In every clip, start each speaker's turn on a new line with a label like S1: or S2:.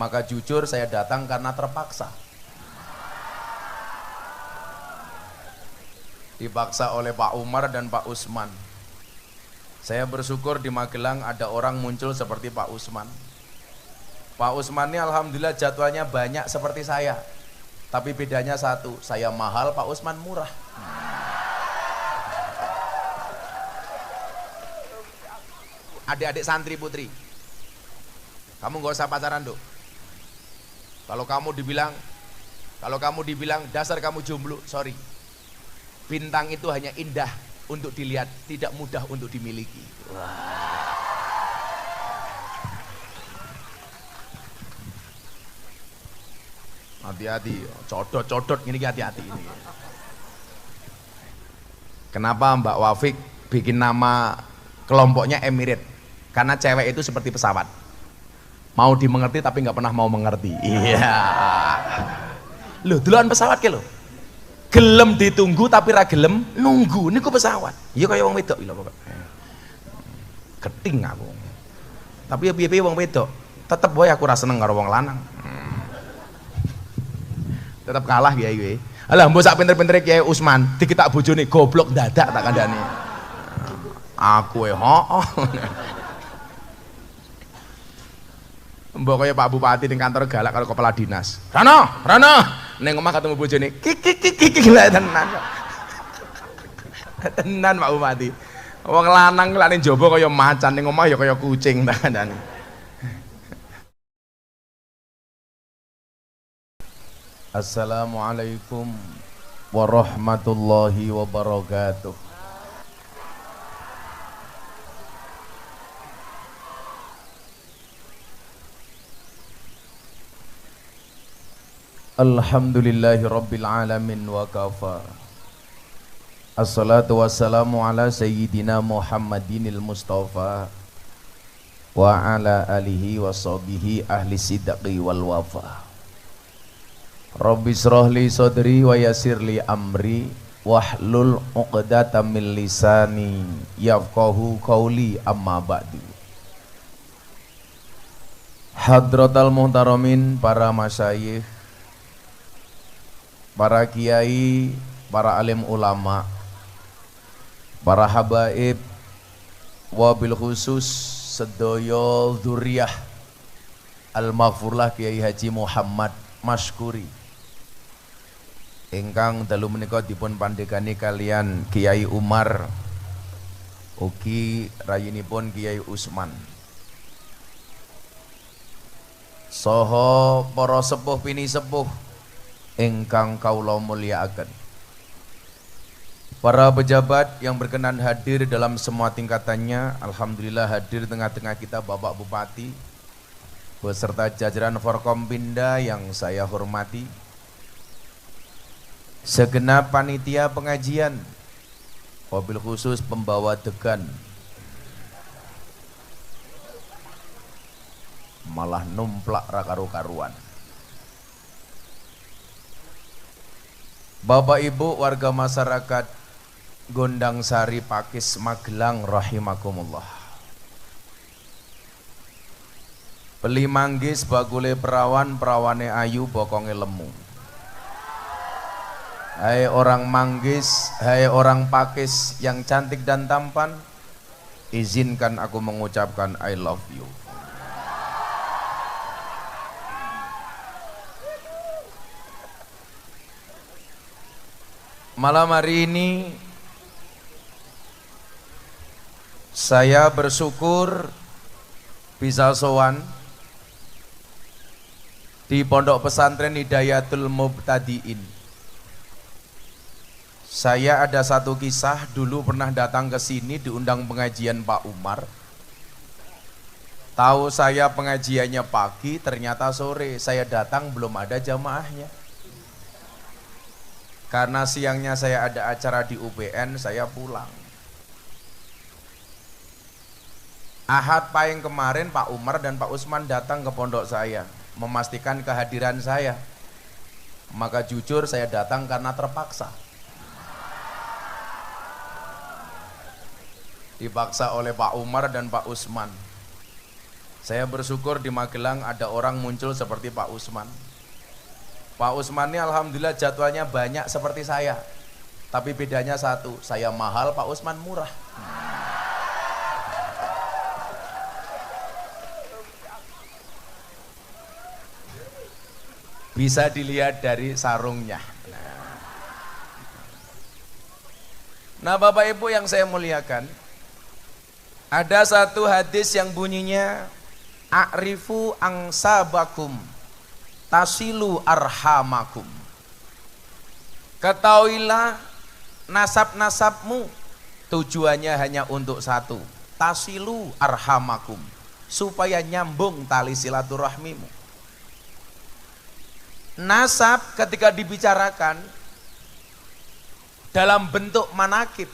S1: Maka jujur saya datang karena terpaksa. Dipaksa oleh Pak Umar dan Pak Usman. Saya bersyukur di Magelang ada orang muncul seperti Pak Usman. Pak Usman ini alhamdulillah jadwalnya banyak seperti saya. Tapi bedanya satu, saya mahal, Pak Usman murah. Adik-adik santri putri, kamu gak usah pacaran dok. Kalau kamu dibilang dasar kamu jomblo, sorry. Bintang itu hanya indah untuk dilihat, tidak mudah untuk dimiliki. Hati-hati, codot ini hati-hati ini. Kenapa Mbak Wafik bikin nama kelompoknya Emirat? Karena cewek itu seperti pesawat, mau dimengerti tapi nggak pernah mau mengerti. Iya. Loh, duluan pesawat ke lo. Gelem ditunggu tapi ra gelem nunggu. Niku pesawat. Iya kaya wong wedok lho pokok. Keting aku. Tapi ya piye-piye wong wedok, tetep boy aku ra seneng karo wong lanang. Tetep kalah kiai kowe. Alah mbok sak pinter-pintere Kiai Usman, diketak bojone goblok dadak tak kandhane. Aku hooh. Mbok kaya Pak Bupati ning kantor galak karo kepala dinas. Rano, ning omah ketemu bojone, kik lha tenan. Tenan Pak Bupati. Wong lanang lak ning jaba kaya macan, ning omah ya kaya kucing tak kandhane. Assalamualaikum warahmatullahi wabarakatuh. Alhamdulillahi rabbil alamin wa kafa. Assalatu wassalamu ala sayyidina Muhammadinil Mustafa wa ala alihi wa sahbihi ahli sidqi wal wafa. Rabbi shrahli sadri wa yassirli amri wahlul 'uqdatam min lisani yafqahu qawli, amma ba'du. Hadratal muhtaramin, para masyayikh, para kiai, para alim ulama, para habaib, wabil khusus sedaya dzurriyyah al-maghfurlah Kiai Haji Muhammad Maskuri ingkang dalu menika dipun pandegani kalian Kiai Umar ugi rayinipun Kiai Usman saha para sepuh pini sepuh ingkang kaula mulyakaken, para pejabat yang berkenan hadir dalam semua tingkatannya. Alhamdulillah hadir tengah-tengah kita Bapak Bupati beserta jajaran Forkompinda yang saya hormati, segenap panitia pengajian, wabil khusus pembawa degan, malah numplak ra karu-karuan, Bapak Ibu warga masyarakat Gondang Sari Pakis Magelang rahimakumullah. Beli manggis bagule perawan, perawane ayu bokonge lemu. Hai orang manggis, hai orang Pakis yang cantik dan tampan, izinkan aku mengucapkan I love you. Malam hari ini saya bersyukur bisa sowan di Pondok Pesantren Hidayatul Mubtadiin. Saya ada satu kisah, dulu pernah datang ke sini diundang pengajian Pak Umar. Tahu saya pengajiannya pagi, ternyata sore. Saya datang belum ada jamaahnya. Karena siangnya saya ada acara di UPN, saya pulang. Ahad pahing kemarin Pak Umar dan Pak Usman datang ke pondok saya, memastikan kehadiran saya. Maka jujur saya datang karena terpaksa. Dipaksa oleh Pak Umar dan Pak Usman. Saya bersyukur di Magelang ada orang muncul seperti Pak Usman. Pak Usman ini alhamdulillah jadwalnya banyak seperti saya. Tapi bedanya satu, saya mahal, Pak Usman murah. Bisa dilihat dari sarungnya. Nah Bapak Ibu yang saya muliakan, ada satu hadis yang bunyinya a'rifu angsabakum tasilu arhamakum. Ketahuilah nasab-nasabmu, tujuannya hanya untuk satu, tasilu arhamakum, supaya nyambung tali silaturahmimu. Nasab ketika dibicarakan dalam bentuk manakib,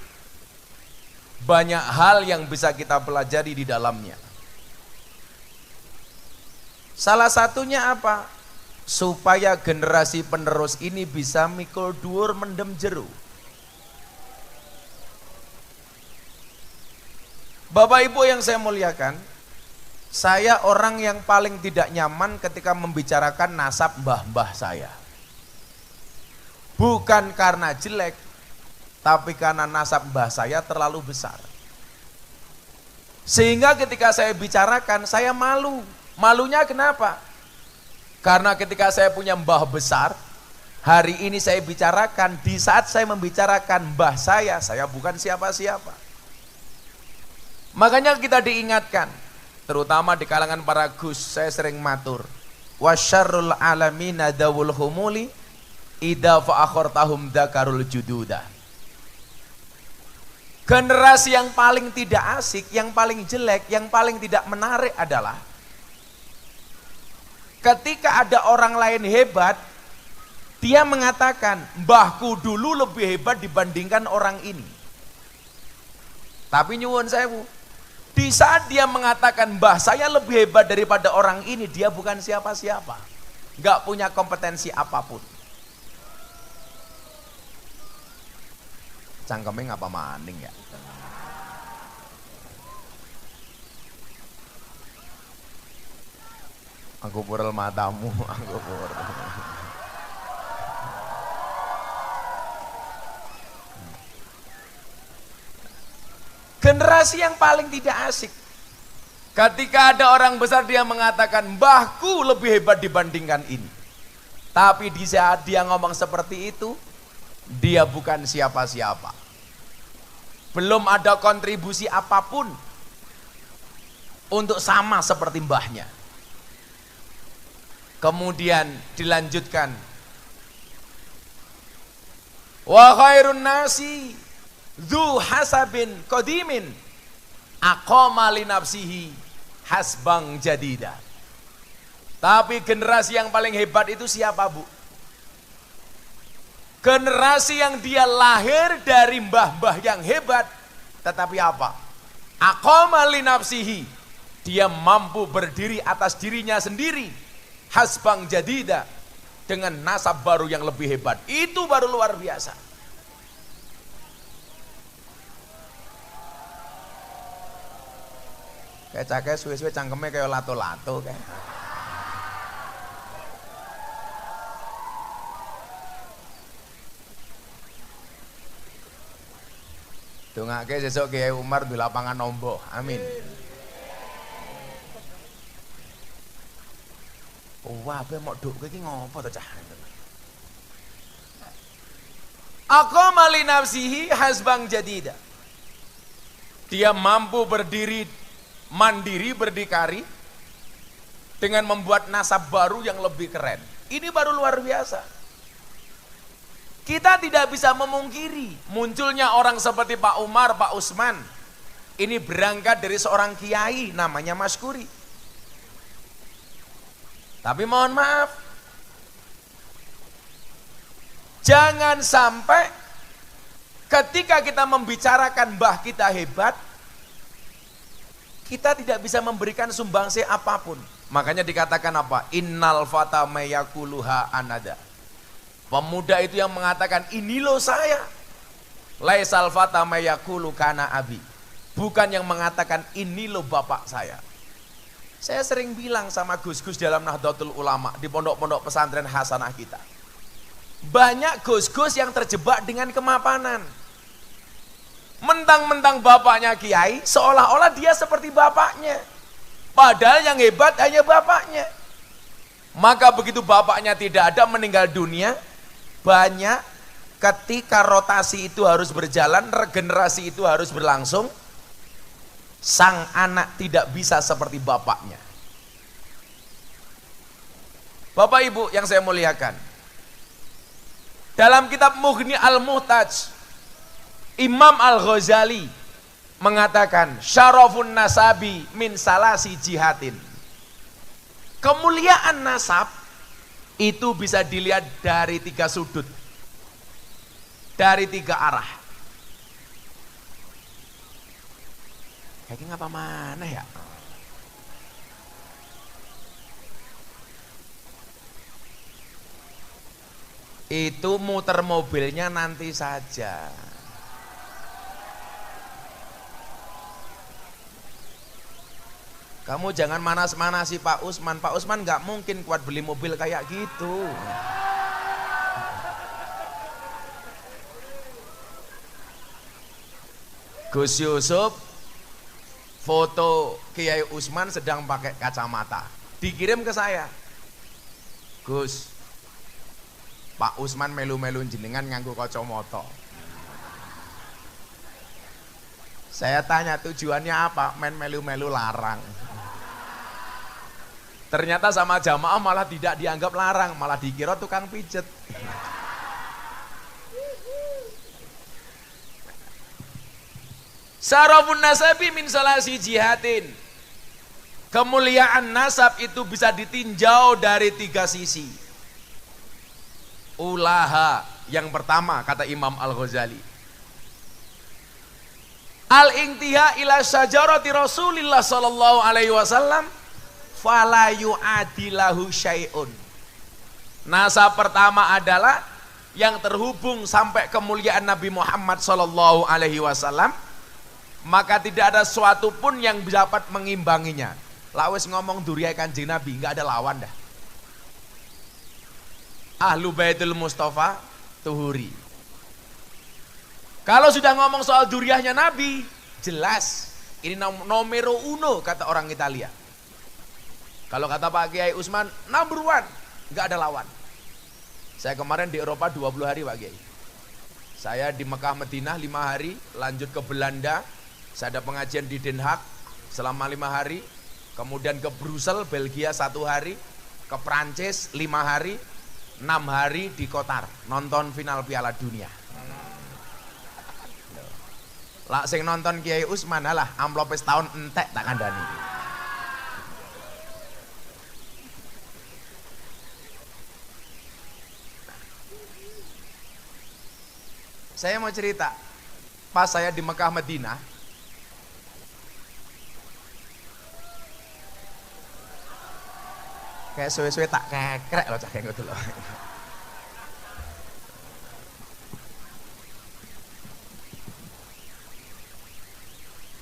S1: banyak hal yang bisa kita pelajari di dalamnya. Salah satunya apa? Supaya generasi penerus ini bisa mikul dhuwur mendem jero. Bapak Ibu yang saya muliakan, saya orang yang paling tidak nyaman ketika membicarakan nasab mbah-mbah saya. Bukan karena jelek, tapi karena nasab mbah saya terlalu besar. Sehingga ketika saya bicarakan, saya malu. Malunya kenapa? Karena ketika saya punya mbah besar, hari ini saya bicarakan, di saat saya membicarakan mbah saya bukan siapa-siapa. Makanya kita diingatkan, terutama di kalangan para gus, saya sering matur, wasyarrul alamina dawul humuli idza fa'akhortahum dzakarul jududa. Generasi yang paling tidak asik, yang paling jelek, yang paling tidak menarik adalah ketika ada orang lain hebat, dia mengatakan mbahku dulu lebih hebat dibandingkan orang ini. Tapi nyuwun sewu, di saat dia mengatakan mbah saya lebih hebat daripada orang ini, dia bukan siapa-siapa, nggak punya kompetensi apapun. Cangkemnya ngapa maning ya? Aku purel matamu, aku purel. Generasi yang paling tidak asik. Ketika ada orang besar dia mengatakan mbahku lebih hebat dibandingkan ini. Tapi di saat dia ngomong seperti itu, dia bukan siapa-siapa. Belum ada kontribusi apapun untuk sama seperti mbahnya. Kemudian dilanjutkan, wa khairun nasi dzu hasabin qadimin aqama li nafsihi hasbang jadida. Tapi generasi yang paling hebat itu siapa, Bu? Generasi yang dia lahir dari mbah-mbah yang hebat, tetapi apa? Aqama li nafsihi, dia mampu berdiri atas dirinya sendiri. Hasbang jadida, dengan nasab baru yang lebih hebat. Itu baru luar biasa. Kayak caknya suwe-suwe cangkemnya kayak lato-lato kayak. Dongake sesuk Kiai Umar di lapangan Nombok. Amin. Wah, apa mau duk iki ngopo to cah? Aqama li nafsihi hasbang jadida. Dia mampu berdiri mandiri, berdikari dengan membuat nasab baru yang lebih keren. Ini baru luar biasa. Kita tidak bisa memungkiri munculnya orang seperti Pak Umar, Pak Usman. Ini berangkat dari seorang kiai namanya Maskuri. Tapi mohon maaf, jangan sampai ketika kita membicarakan mbah kita hebat, kita tidak bisa memberikan sumbangsi apapun. Makanya dikatakan apa? Innal fata mayakuluha anada. Pemuda itu yang mengatakan ini loh saya. Laisal fata mayakulu kana abi. Bukan yang mengatakan ini loh bapak saya. Saya sering bilang sama Gus-Gus dalam Nahdlatul Ulama di pondok-pondok pesantren Hasanah kita. Banyak Gus-Gus yang terjebak dengan kemapanan. Mentang-mentang bapaknya kiai, seolah-olah dia seperti bapaknya. Padahal yang hebat hanya bapaknya. Maka begitu bapaknya tidak ada, meninggal dunia, banyak ketika rotasi itu harus berjalan, regenerasi itu harus berlangsung, sang anak tidak bisa seperti bapaknya. Bapak Ibu yang saya muliakan, dalam kitab Mughni Al-Muhtaj, Imam Al-Ghazali mengatakan syarafun nasabi min salasi jihatin. Kemuliaan nasab itu bisa dilihat dari 3 sudut, dari 3 arah. Kayaknya ngapa mana ya? Itu muter mobilnya nanti saja. Kamu jangan manas-manasi Pak Usman. Pak Usman nggak mungkin kuat beli mobil kayak gitu. Gus Yusuf foto Kiai Usman sedang pakai kacamata, dikirim ke saya. Gus, Pak Usman melu-melu jenengan nganggo kacamata. Saya tanya tujuannya apa? Main melu-melu larang. Ternyata sama jamaah malah tidak dianggap larang, malah dikira tukang pijet. Syarafun nasabi min salasi jihatin. Kemuliaan nasab itu bisa ditinjau dari 3 sisi. Ulaha, yang pertama kata Imam Al-Ghazali, al-intiha ila syajarati Rasulillah sallallahu alaihi wasallam fala yu'adilahu syai'un. Nasab pertama adalah yang terhubung sampai kemuliaan Nabi Muhammad sallallahu alaihi wasallam, maka tidak ada suatu pun yang dapat mengimbanginya. Lawes ngomong duriya Kanjeng Nabi, enggak ada lawan dah. Ahlu Baitul Mustafa Tuhuri. Kalau sudah ngomong soal duriyahnya Nabi, jelas ini nomero uno kata orang Italia. Kalau kata Pak Kiai Usman, number 1, nggak ada lawan. Saya kemarin di Eropa 20 hari Pak Kiai. Saya di Mekah Madinah 5 hari, lanjut ke Belanda, saya ada pengajian di Den Haag selama 5 hari, kemudian ke Brussels, Belgia 1 hari, ke Prancis 5 hari, 6 hari di Qatar, nonton final Piala Dunia. Lah sing nonton Kiai Usman alah amplop setahun entek tak kandani. Saya mau cerita, pas saya di Mekah Madinah, kayak suwe-suwe tak kekrek loh cah kayak gitu loh.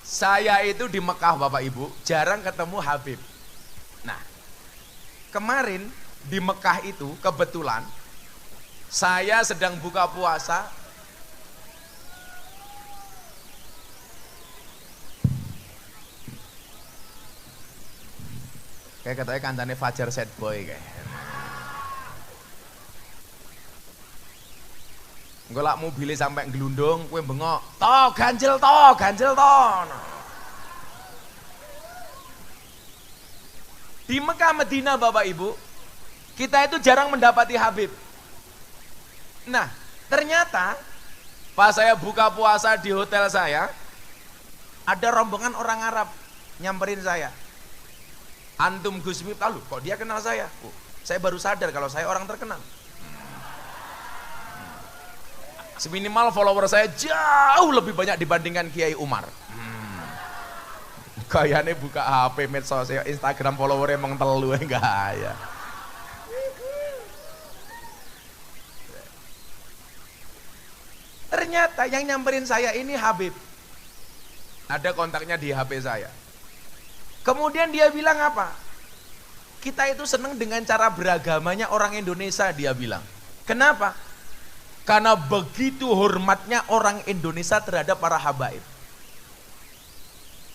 S1: Saya itu di Mekah Bapak Ibu, jarang ketemu Habib. Nah, kemarin di Mekah itu kebetulan saya sedang buka puasa. Kayak katanya kancane Fajar Sad Boy kayak. Engko lak mobilnya sampai ngelundung, kue bengok, ganjel to. Di Mekah Madinah Bapak Ibu, kita itu jarang mendapati Habib. Nah, ternyata pas saya buka puasa di hotel saya, ada rombongan orang Arab nyamperin saya. Antum Gus Miftah, loh kok dia kenal saya? Saya baru sadar kalau saya orang terkenal. Seminimal follower saya jauh lebih banyak dibandingkan Kiai Umar. Kayaknya buka HP medsos Instagram followernya emang telu enggak ya. Ternyata yang nyamperin saya ini Habib. Ada kontaknya di HP saya. Kemudian dia bilang apa? Kita itu senang dengan cara beragamanya orang Indonesia, dia bilang. Kenapa? Karena begitu hormatnya orang Indonesia terhadap para habaib.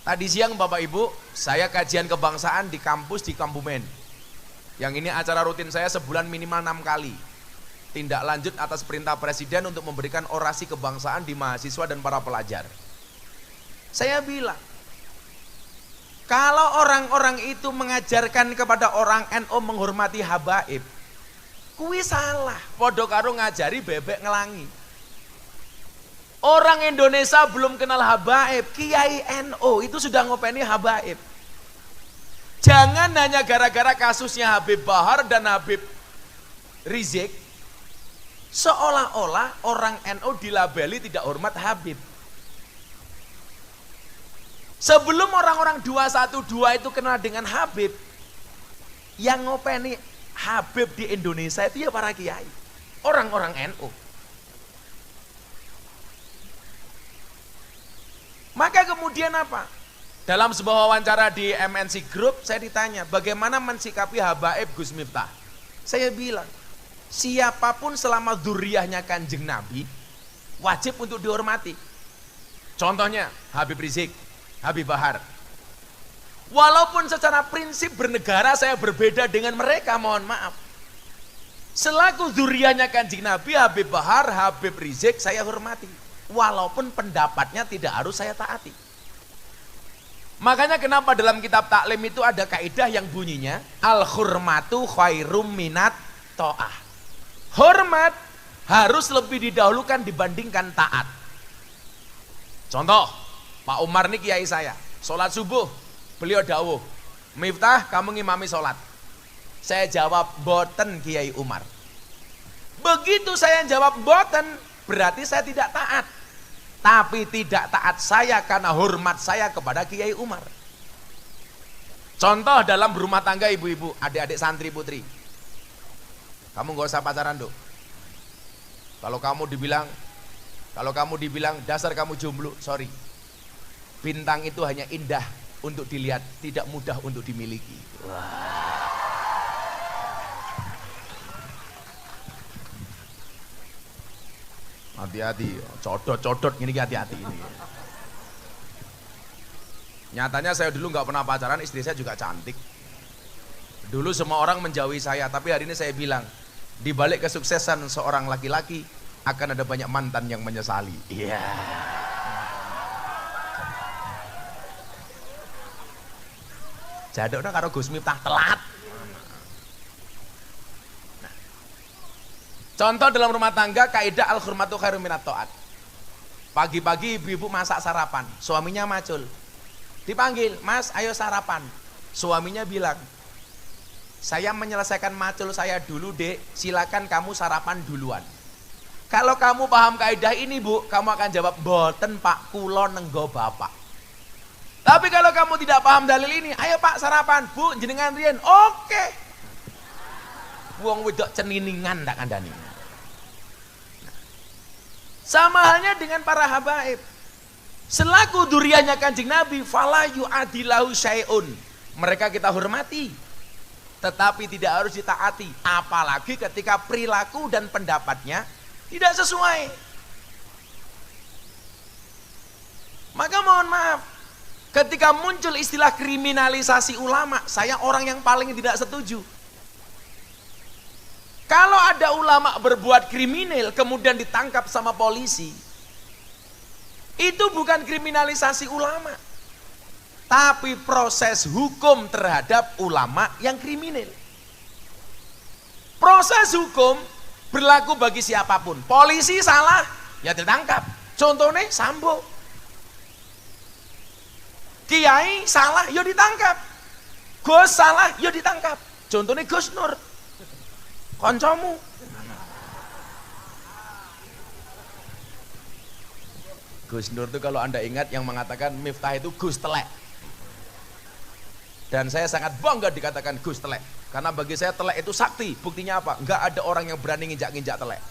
S1: Tadi siang Bapak Ibu, saya kajian kebangsaan di kampus di Kambumen. Yang ini acara rutin saya sebulan minimal 6 kali. Tindak lanjut atas perintah Presiden untuk memberikan orasi kebangsaan di mahasiswa dan para pelajar. Saya bilang, kalau orang-orang itu mengajarkan kepada orang NU menghormati habaib, kuwi salah. Podo karo ngajari bebek ngelangi. Orang Indonesia belum kenal habaib, Kiai NU itu sudah ngopeni habaib. Jangan hanya gara-gara kasusnya Habib Bahar dan Habib Rizik, seolah-olah orang NU dilabeli tidak hormat Habib. Sebelum orang-orang 212 itu kenal dengan Habib, yang ngopeni Habib di Indonesia itu ya para kiai, orang-orang NU. Maka kemudian apa? Dalam sebuah wawancara di MNC Group, saya ditanya bagaimana mensikapi habaib Gus Miftah. Saya bilang, siapapun selama dzurriyyahnya Kanjeng Nabi wajib untuk dihormati. Contohnya Habib Rizik, Habib Bahar. Walaupun secara prinsip bernegara saya berbeda dengan mereka, mohon maaf. Selaku dzurriyyahnya Kanjeng Nabi, Habib Bahar, Habib Rizik saya hormati. Walaupun pendapatnya tidak harus saya taati. Makanya kenapa dalam kitab taklim itu ada kaidah yang bunyinya al-hurmatu khairum minat ta'ah. Hormat harus lebih didahulukan dibandingkan taat. Contoh, Pak Umar ini kiai saya, sholat subuh, beliau dawuh, Miftah kamu ngimami sholat. Saya jawab, boten Kiai Umar. Begitu saya jawab boten, berarti saya tidak taat. Tapi tidak taat saya karena hormat saya kepada Kiai Umar. Contoh dalam berumah tangga ibu-ibu, adik-adik santri putri. Kamu gak usah pacaran dok. Kalau kamu dibilang dasar kamu jomblo, sorry. Bintang itu hanya indah untuk dilihat, tidak mudah untuk dimiliki. Hati-hati, codot-codot gini, hati-hati ini. Nyatanya saya dulu nggak pernah pacaran, istri saya juga cantik. Dulu semua orang menjauhi saya, tapi hari ini saya bilang, di balik kesuksesan seorang laki-laki akan ada banyak mantan yang menyesali. Iya. Yeah. Jadukna karo Gus Miftah telat. Nah. Contoh dalam rumah tangga kaidah al-hurmatu khairum minat ta'at. Pagi-pagi ibu-ibu masak sarapan, suaminya macul. Dipanggil, "Mas, ayo sarapan." Suaminya bilang, "Saya menyelesaikan macul saya dulu, Dek. Silakan kamu sarapan duluan." Kalau kamu paham kaidah ini, Bu, kamu akan jawab, "Boten, Pak, kula nenggo Bapak." Tapi kalau kamu tidak paham dalil ini, "Ayo Pak sarapan." "Bu, jenengan riyen." "Oke." Wong wedok ceniningan tak kandhani. Sama halnya dengan para habaib. Selaku dzurriyyahnya Kanjeng Nabi, fala yu'adilahu syai'un. Mereka kita hormati, tetapi tidak harus ditaati, apalagi ketika perilaku dan pendapatnya tidak sesuai. Maka mohon maaf, ketika muncul istilah kriminalisasi ulama, saya orang yang paling tidak setuju. Kalau ada ulama berbuat kriminal kemudian ditangkap sama polisi, itu bukan kriminalisasi ulama, tapi proses hukum terhadap ulama yang kriminal. Proses hukum berlaku bagi siapapun. Polisi salah, ya ditangkap. Contohnya Sambo. Kiai salah, ya ditangkap. Gus salah, ya ditangkap. Contohnya Gus Nur. Koncomu. Gus Nur itu kalau Anda ingat yang mengatakan Miftah itu Gus Telek. Dan saya sangat bangga dikatakan Gus Telek. Karena bagi saya telek itu sakti. Buktinya apa? Enggak ada orang yang berani nginjak-nginjak telek.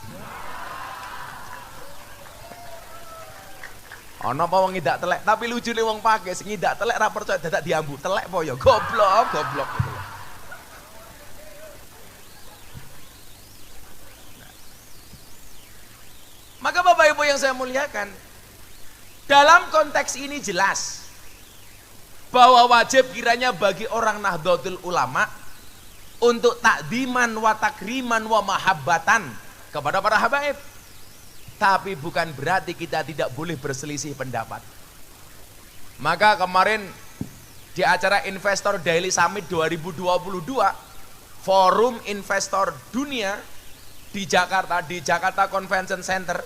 S1: Ana apa wong ngidak telek, tapi lucune wong Pakis ngidak telek ra percaya dadak diambu. Telek po ya goblok, goblok gitu loh. Maka Bapak Ibu yang saya muliakan, dalam konteks ini jelas bahwa wajib kiranya bagi orang Nahdlatul Ulama untuk takdiman wa takriman wa mahabbatan kepada para habaib. Tapi bukan berarti kita tidak boleh berselisih pendapat. Maka kemarin di acara Investor Daily Summit 2022, Forum Investor Dunia di Jakarta Convention Center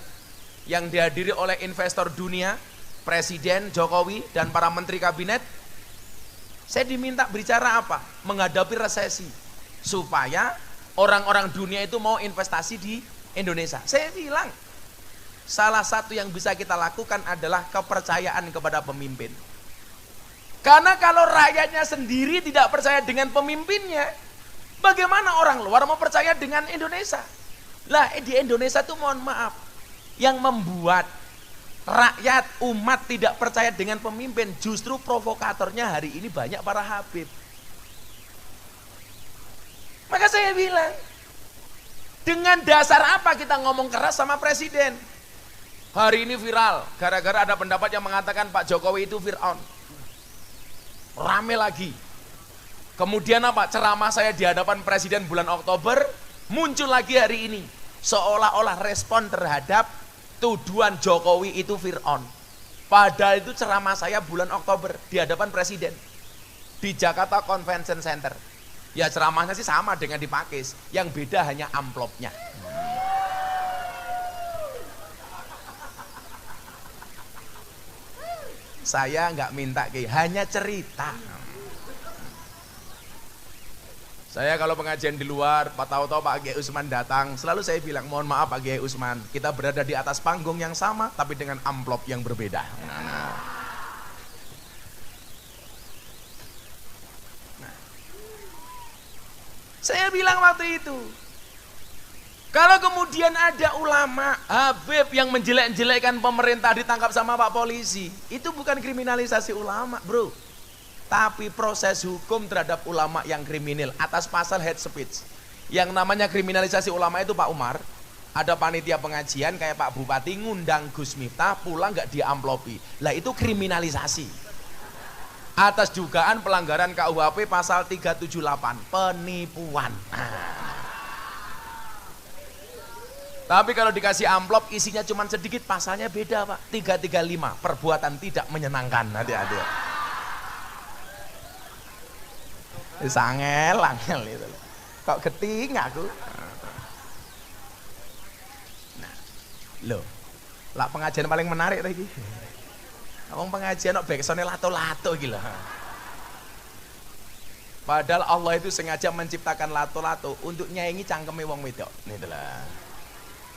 S1: yang dihadiri oleh investor dunia, Presiden Jokowi dan para menteri kabinet, saya diminta bicara apa? Menghadapi resesi supaya orang-orang dunia itu mau investasi di Indonesia. Saya bilang salah satu yang bisa kita lakukan adalah kepercayaan kepada pemimpin. Karena kalau rakyatnya sendiri tidak percaya dengan pemimpinnya, bagaimana orang luar mau percaya dengan Indonesia? Lah di Indonesia tuh mohon maaf, yang membuat rakyat umat tidak percaya dengan pemimpin justru provokatornya hari ini banyak para habib. Maka saya bilang, dengan dasar apa kita ngomong keras sama presiden? Hari ini viral, gara-gara ada pendapat yang mengatakan Pak Jokowi itu Fir'aun. Rame lagi. Kemudian apa? Ceramah saya di hadapan presiden bulan Oktober, muncul lagi hari ini. Seolah-olah respon terhadap tuduhan Jokowi itu Fir'aun. Padahal itu ceramah saya bulan Oktober di hadapan presiden. Di Jakarta Convention Center. Ya ceramahnya sih sama dengan di Pakis. Yang beda hanya amplopnya. Saya nggak minta hanya cerita. Saya kalau pengajian di luar, tahu-tahu Pak Kiai Usman datang, selalu saya bilang, mohon maaf Pak Kiai Usman, kita berada di atas panggung yang sama, tapi dengan amplop yang berbeda. Saya bilang waktu itu, kalau kemudian ada ulama, habib yang menjelek-jelekkan pemerintah ditangkap sama Pak polisi, itu bukan kriminalisasi ulama, bro. Tapi proses hukum terhadap ulama yang kriminal atas pasal hate speech. Yang namanya kriminalisasi ulama itu Pak Umar, ada panitia pengajian kayak Pak Bupati ngundang Gus Miftah pulang nggak diamplopi. Lah itu kriminalisasi. Atas dugaan pelanggaran KUHP pasal 378, penipuan. Tapi kalau dikasih amplop isinya cuma sedikit, pasalnya beda Pak. 335, perbuatan tidak menyenangkan. Hati-hati. Angel itu. Kok geting aku? Nah, loh. Lah pengajian paling menarik lagi. Wong pengajian kok backsone lato-lato iki lho. Padahal Allah itu sengaja menciptakan lato-lato untuk nyaingi cangkeme wong wedok. Niku lho.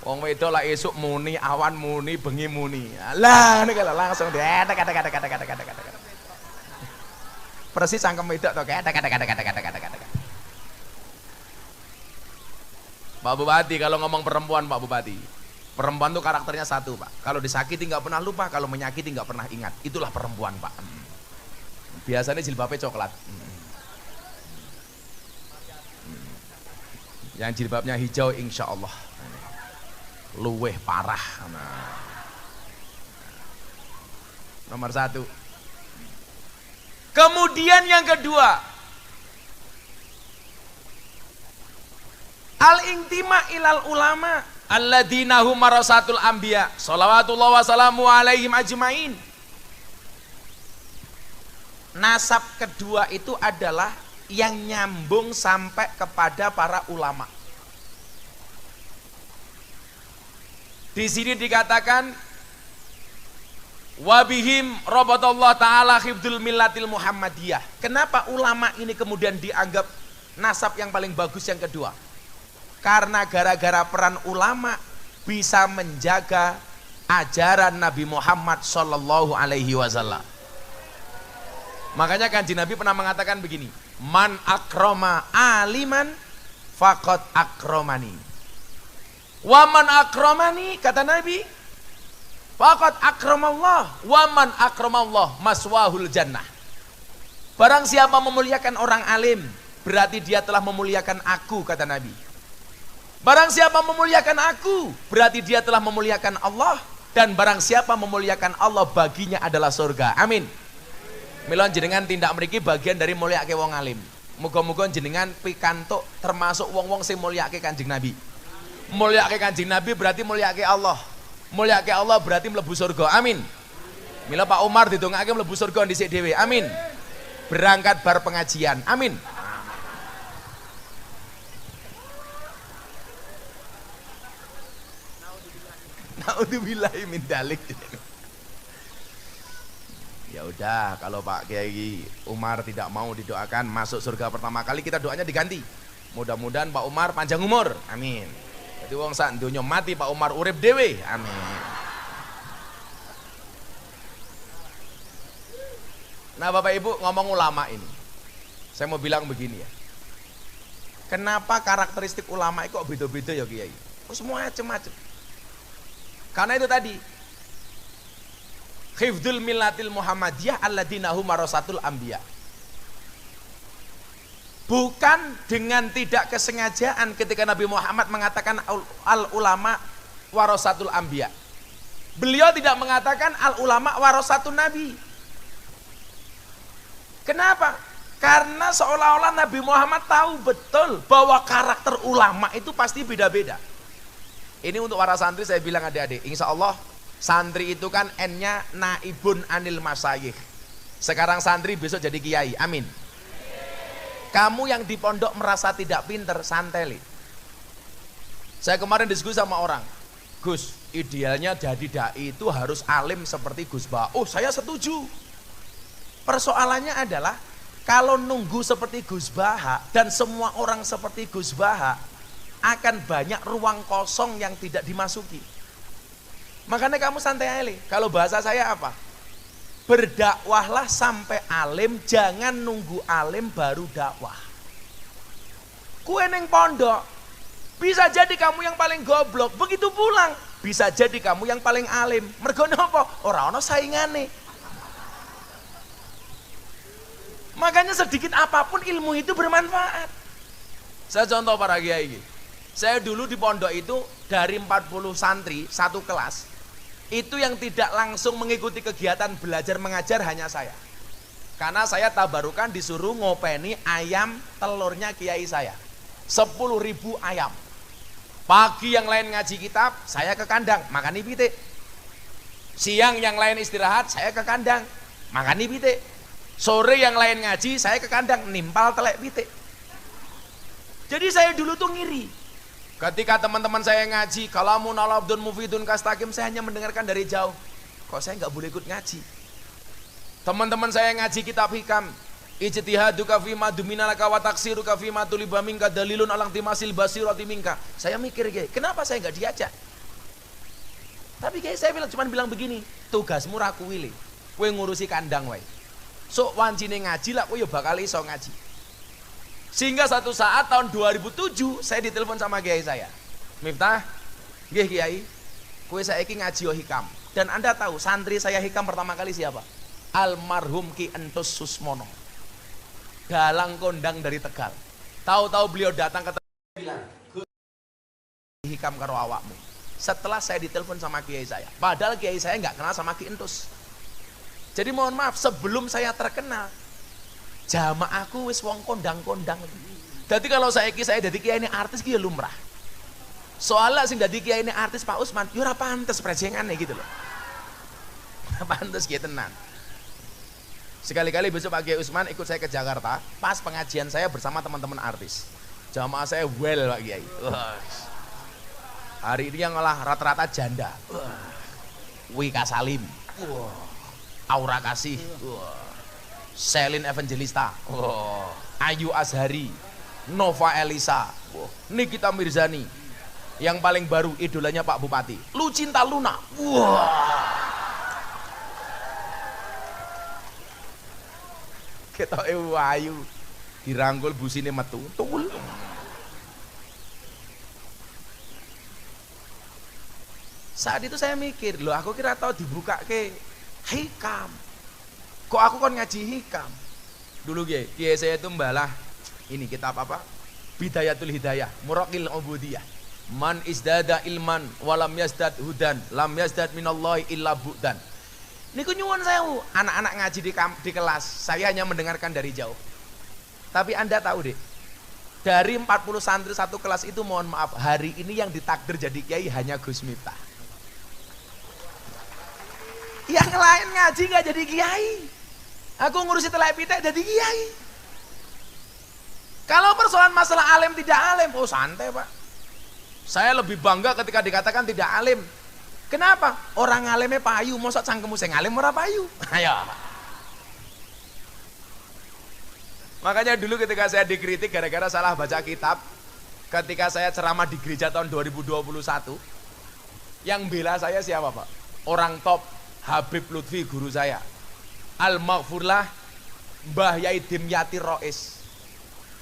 S1: Wong wedok lah esuk muni, awan muni, bengi muni. Lah niku lho langsung kata. Persis cangkem wedok to kata. Pak Bupati kalau ngomong perempuan Pak Bupati, perempuan tuh karakternya satu Pak. Kalau disakiti nggak pernah lupa, kalau menyakiti nggak pernah ingat. Itulah perempuan Pak. Biasanya jilbabnya coklat. Yang jilbabnya hijau insya Allah luweh parah. Nomor satu. Kemudian yang kedua, al-intima ilal ulama alladzina hum marasatul anbiya shalawatullah wa salamu alaihim ajmain. Nasab kedua itu adalah yang nyambung sampai kepada para ulama. Di sini dikatakan wabihim robatullah ta'ala khibdul millatil muhammadiyah. Kenapa ulama ini kemudian dianggap nasab yang paling bagus yang kedua? Karena gara-gara peran ulama bisa menjaga ajaran Nabi Muhammad sallallahu alaihi wasallam. Makanya Kanjeng Nabi pernah mengatakan begini, man akroma aliman faqad akromani. Wa man akromani, kata Nabi, Faqad akramallah wa man akramallah maswahul jannah. Barang siapa memuliakan orang alim, berarti dia telah memuliakan aku, kata Nabi. Barang siapa memuliakan aku, berarti dia telah memuliakan Allah. Dan barang siapa memuliakan Allah, baginya adalah surga. Amin. Milon jenengan tindak mriki bagian dari mulyake wong alim. Muga-muga jenengan pikantuk termasuk wong-wong sing mulyake Kanjeng Nabi. Mulyake Kanjeng Nabi berarti mulyake Allah. Mulyake Allah berarti mlebu surga. Amin. Mila Pak Umar didongake mlebu surga dhisik dhewe. Amin. Berangkat bar pengajian. Amin. Naudzubillahi min dzalik. Ya udah, kalau Pak Kiai Umar tidak mau didoakan masuk surga pertama kali, kita doanya diganti. Mudah-mudahan Pak Umar panjang umur. Amin. Jadi wong sak donya mati, Pak Umar urip dhewe. Amin. Nah Bapak Ibu, ngomong ulama ini, saya mau bilang begini ya. Kenapa karakteristik ulama itu kok beda-beda ya Kiai? Oh, semua macam-macam. Karena itu tadi, hifdzul millatil Muhammadiyah alladzina hum warasatul anbiya. Bukan dengan tidak kesengajaan ketika Nabi Muhammad mengatakan al ulama warasatul anbiya. Beliau tidak mengatakan al ulama warasatun nabi. Kenapa? Karena seolah-olah Nabi Muhammad tahu betul bahwa karakter ulama itu pasti beda-beda. Ini untuk para santri saya bilang adik-adik, insya Allah santri itu kan N-nya naibun anil masyayikh. Sekarang santri besok jadi kiai, amin. Kamu yang di pondok merasa tidak pinter, santeli. Saya kemarin diskusi sama orang, Gus, idealnya jadi dai itu harus alim seperti Gus Bah. Oh, saya setuju. Persoalannya adalah kalau nunggu seperti Gus Bah dan semua orang seperti Gus Bah, akan banyak ruang kosong yang tidak dimasuki. Makanya kamu santai aja. Kalau bahasa saya apa? Berdakwahlah sampai alim, jangan nunggu alim baru dakwah. Kue neng pondok, bisa jadi kamu yang paling goblok, begitu pulang bisa jadi kamu yang paling alim. Mergo napa? Ora ana saingane. Makanya sedikit apapun ilmu itu bermanfaat. Saya contoh para kiai. Saya dulu di pondok itu dari 40 santri satu kelas. Itu yang tidak langsung mengikuti kegiatan belajar mengajar hanya saya. Karena saya tabarukan disuruh ngopeni ayam telurnya kiai saya. 10.000 ayam. Pagi yang lain ngaji kitab, saya ke kandang, makani pitik. Siang yang lain istirahat, saya ke kandang, makani pitik. Sore yang lain ngaji, saya ke kandang, nimpal telek pitik. Jadi saya dulu tuh ngiri. Ketika teman-teman saya ngaji, kalamun ala abdun mufidun kastakim, saya hanya mendengarkan dari jauh. Kok saya nggak boleh ikut ngaji? Teman-teman saya ngaji kitab hikam, ijtihaduka fima duminalaka wa taksiruka fima tuliba minka dalilun alang timasil basirati minka. Saya mikir, kenapa saya nggak diajak? Tapi kayak saya cuma bilang begini, tugasmu ra kuwi le, kowe ngurusi kandang wae. Sok wancine ngaji lah, kowe ya bakal iso ngaji. Sehingga satu saat tahun 2007 saya ditelepon sama kiai saya. Miftah, nggih kiai, kowe saiki ngaji yo hikam. Dan Anda tahu santri saya hikam pertama kali siapa? Almarhum Ki Entus Susmono. Dalang kondang dari Tegal. Tahu-tahu beliau datang ke Tegal bilang, hikam karo awakmu. Setelah saya ditelepon sama kiai saya. Padahal kiai saya nggak kenal sama Ki Entus. Jadi mohon maaf, sebelum saya terkenal, jamaahku wis wong kondang-kondang. Jadi kalau saya jadi kiai ini artis ki ya lumrah. Soalnya sing dadi kiai ini artis Pak Usman, yo ora pantes prejengane gitu loh. Ora pantes ki tenan. Sekali-kali besok Pak Kiai Usman ikut saya ke Jakarta, pas pengajian saya bersama teman-teman artis. Jamaah saya well Pak Kiai. Hari ini yang ngolah rata-rata janda. Wika Salim. Aura Kasih. Selin Evangelista, Ayu Azhari, Nova Elisa, Nikita Mirzani, yang paling baru idolanya Pak Bupati, Lucinta Luna. Ketoke Ayu dirangkul busine metu, tul. Saat itu saya mikir, loh aku kira tahu dibuka ke hikam. Kok aku kan ngaji hikam? Dulu kiai saya itu mbalah ini kitab apa? Bidayatul Hidayah, Muraqil Ubudiyah. Man isdada ilman walam yazdad hudan, lam yazdad minallahi illa bu'dan. Niku nyuwun sewu, anak-anak ngaji di kelas, saya hanya mendengarkan dari jauh. Tapi Anda tahu deh, dari 40 santri satu kelas itu mohon maaf, hari ini yang ditakdir jadi kiai hanya Gus Miftah. Yang lain ngaji nggak jadi kiai. Aku ngurusi telepite jadi kiai. Kalau persoalan masalah alim tidak alim, oh santai Pak. Saya lebih bangga ketika dikatakan tidak alim. Kenapa? Orang alimnya payu, mosok cangkemmu sing alim ora payu. Ayo. Makanya dulu ketika saya dikritik gara-gara salah baca kitab, ketika saya ceramah di gereja tahun 2021, yang bela saya siapa Pak? Orang top, Habib Lutfi guru saya. Al-Maghfurlah Mbah Yai Dimyati Rois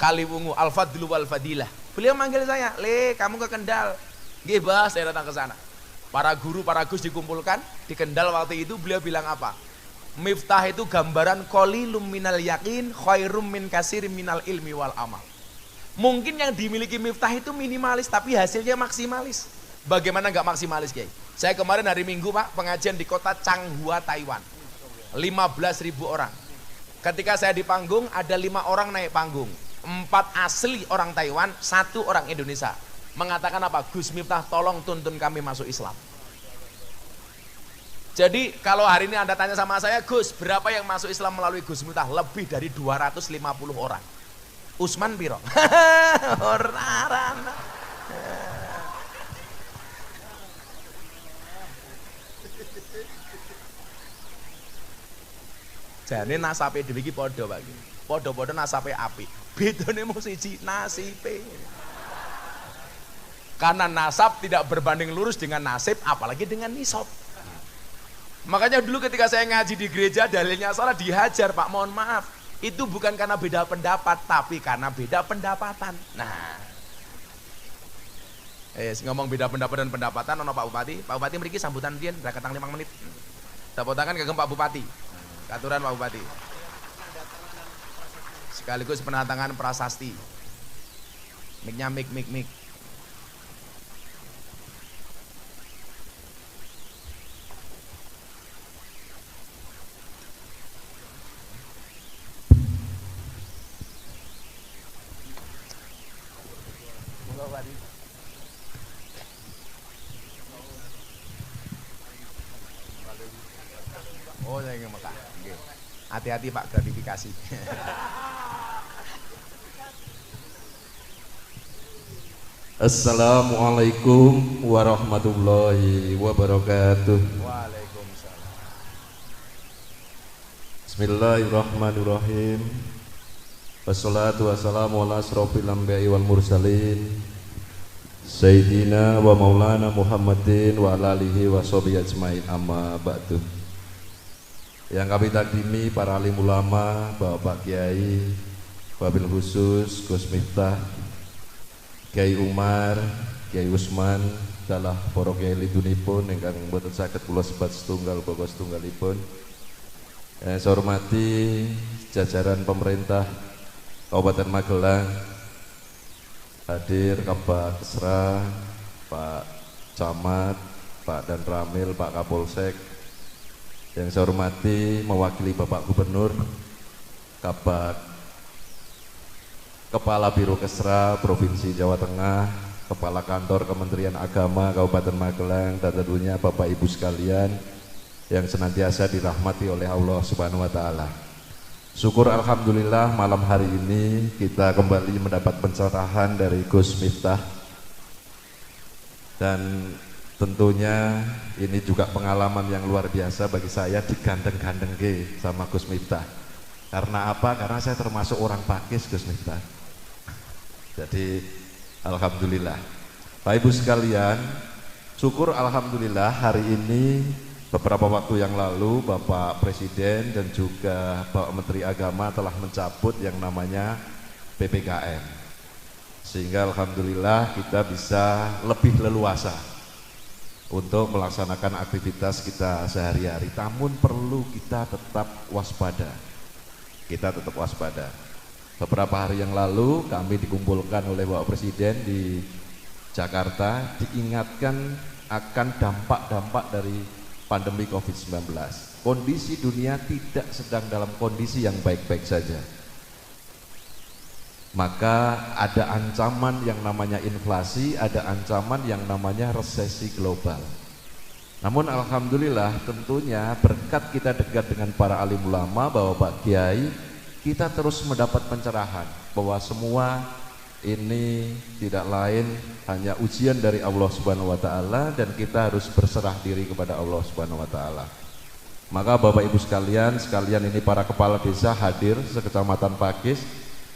S1: Kaliwungu Al-Fadlu wal Fadilah. Beliau manggil saya, "Le, kamu ke Kendal." Nggih, Bah, saya datang ke sana. Para guru, para gus dikumpulkan di Kendal waktu itu. Beliau bilang apa? Miftah itu gambaran qalilum minal yakin khairum min kasirim minal ilmi wal amal. Mungkin yang dimiliki Miftah itu minimalis tapi hasilnya maksimalis. Bagaimana nggak maksimalis, Kiai? Saya kemarin hari Minggu Pak pengajian di kota Changhua, Taiwan. 15.000 orang. Ketika saya di panggung ada 5 orang naik panggung. 4 asli orang Taiwan, 1 orang Indonesia. Mengatakan apa? Gus Miftah tolong tuntun kami masuk Islam. Jadi kalau hari ini Anda tanya sama saya, Gus berapa yang masuk Islam melalui Gus Miftah? Lebih dari 250 orang. Usman piro? Orang. Jane nasape dhewe iki padha Pak. Padha-padha nasape apik. Bedane mung siji nasibe. Karena nasab tidak berbanding lurus dengan nasib, apalagi dengan nisab. Makanya dulu ketika saya ngaji di gereja dalilnya salah dihajar Pak, mohon maaf. Itu bukan karena beda pendapat, tapi karena beda pendapatan. Nah, ngomong beda pendapat dan pendapatan, ono Pak Bupati. Pak Bupati mriki sambutan riyen raketang 5 menit. Tepuk tangan kagem Pak Bupati. Aturan Pak Bupati. Sekaligus penatangan prasasti. Miknya mik. Oh, saya ingin Mekah. Hati-hati Pak, gratifikasi.
S2: Assalamualaikum warahmatullahi wabarakatuh.
S1: Waalaikumsalam.
S2: Bismillahirrahmanirrahim. Wassalatu wassalamu ala asrofil anbiya'i wal mursalin Sayyidina wa maulana Muhammadin wa ala alihi wa sahbihi ajmain, amma ba'du. Yang kami takdimi para alim ulama, Bapak Kiai, wabil khusus Gus Miftah, Kiai Umar, Kiai Usman, dalah para kiai lidunipun ingkang boten saged kula sebat setunggal bapak setunggalipun. Yang saya hormati jajaran pemerintah Kabupaten Magelang, hadir Kabak Kesra, Pak Camat, Pak Dan Ramil, Pak Kapolsek. Yang saya hormati mewakili Bapak Gubernur, Kabak Kepala Biro Kesra Provinsi Jawa Tengah, Kepala Kantor Kementerian Agama Kabupaten Magelang, dan tentunya Bapak Ibu sekalian yang senantiasa dirahmati oleh Allah Subhanahu wa taala. Syukur alhamdulillah malam hari ini kita kembali mendapat pencerahan dari Gus Miftah. Dan tentunya ini juga pengalaman yang luar biasa bagi saya digandeng-gandeng sama Gus Miftah. Karena apa? Karena saya termasuk orang Pakis Gus Miftah. Jadi alhamdulillah. Bapak Ibu sekalian, syukur alhamdulillah hari ini beberapa waktu yang lalu Bapak Presiden dan juga Bapak Menteri Agama telah mencabut yang namanya PPKM. Sehingga alhamdulillah kita bisa lebih leluasa untuk melaksanakan aktivitas kita sehari-hari. Namun perlu kita tetap waspada. Kita tetap waspada. Beberapa hari yang lalu kami dikumpulkan oleh Bapak Presiden di Jakarta, diingatkan akan dampak-dampak dari pandemi COVID-19. Kondisi dunia tidak sedang dalam kondisi yang baik-baik saja. Maka ada ancaman yang namanya inflasi, ada ancaman yang namanya resesi global. Namun alhamdulillah tentunya berkat kita dekat dengan para alim ulama, Bapak Kiai, kita terus mendapat pencerahan bahwa semua ini tidak lain hanya ujian dari Allah Subhanahu wa taala dan kita harus berserah diri kepada Allah Subhanahu wa taala. Maka Bapak Ibu sekalian ini para kepala desa hadir sekecamatan Pakis.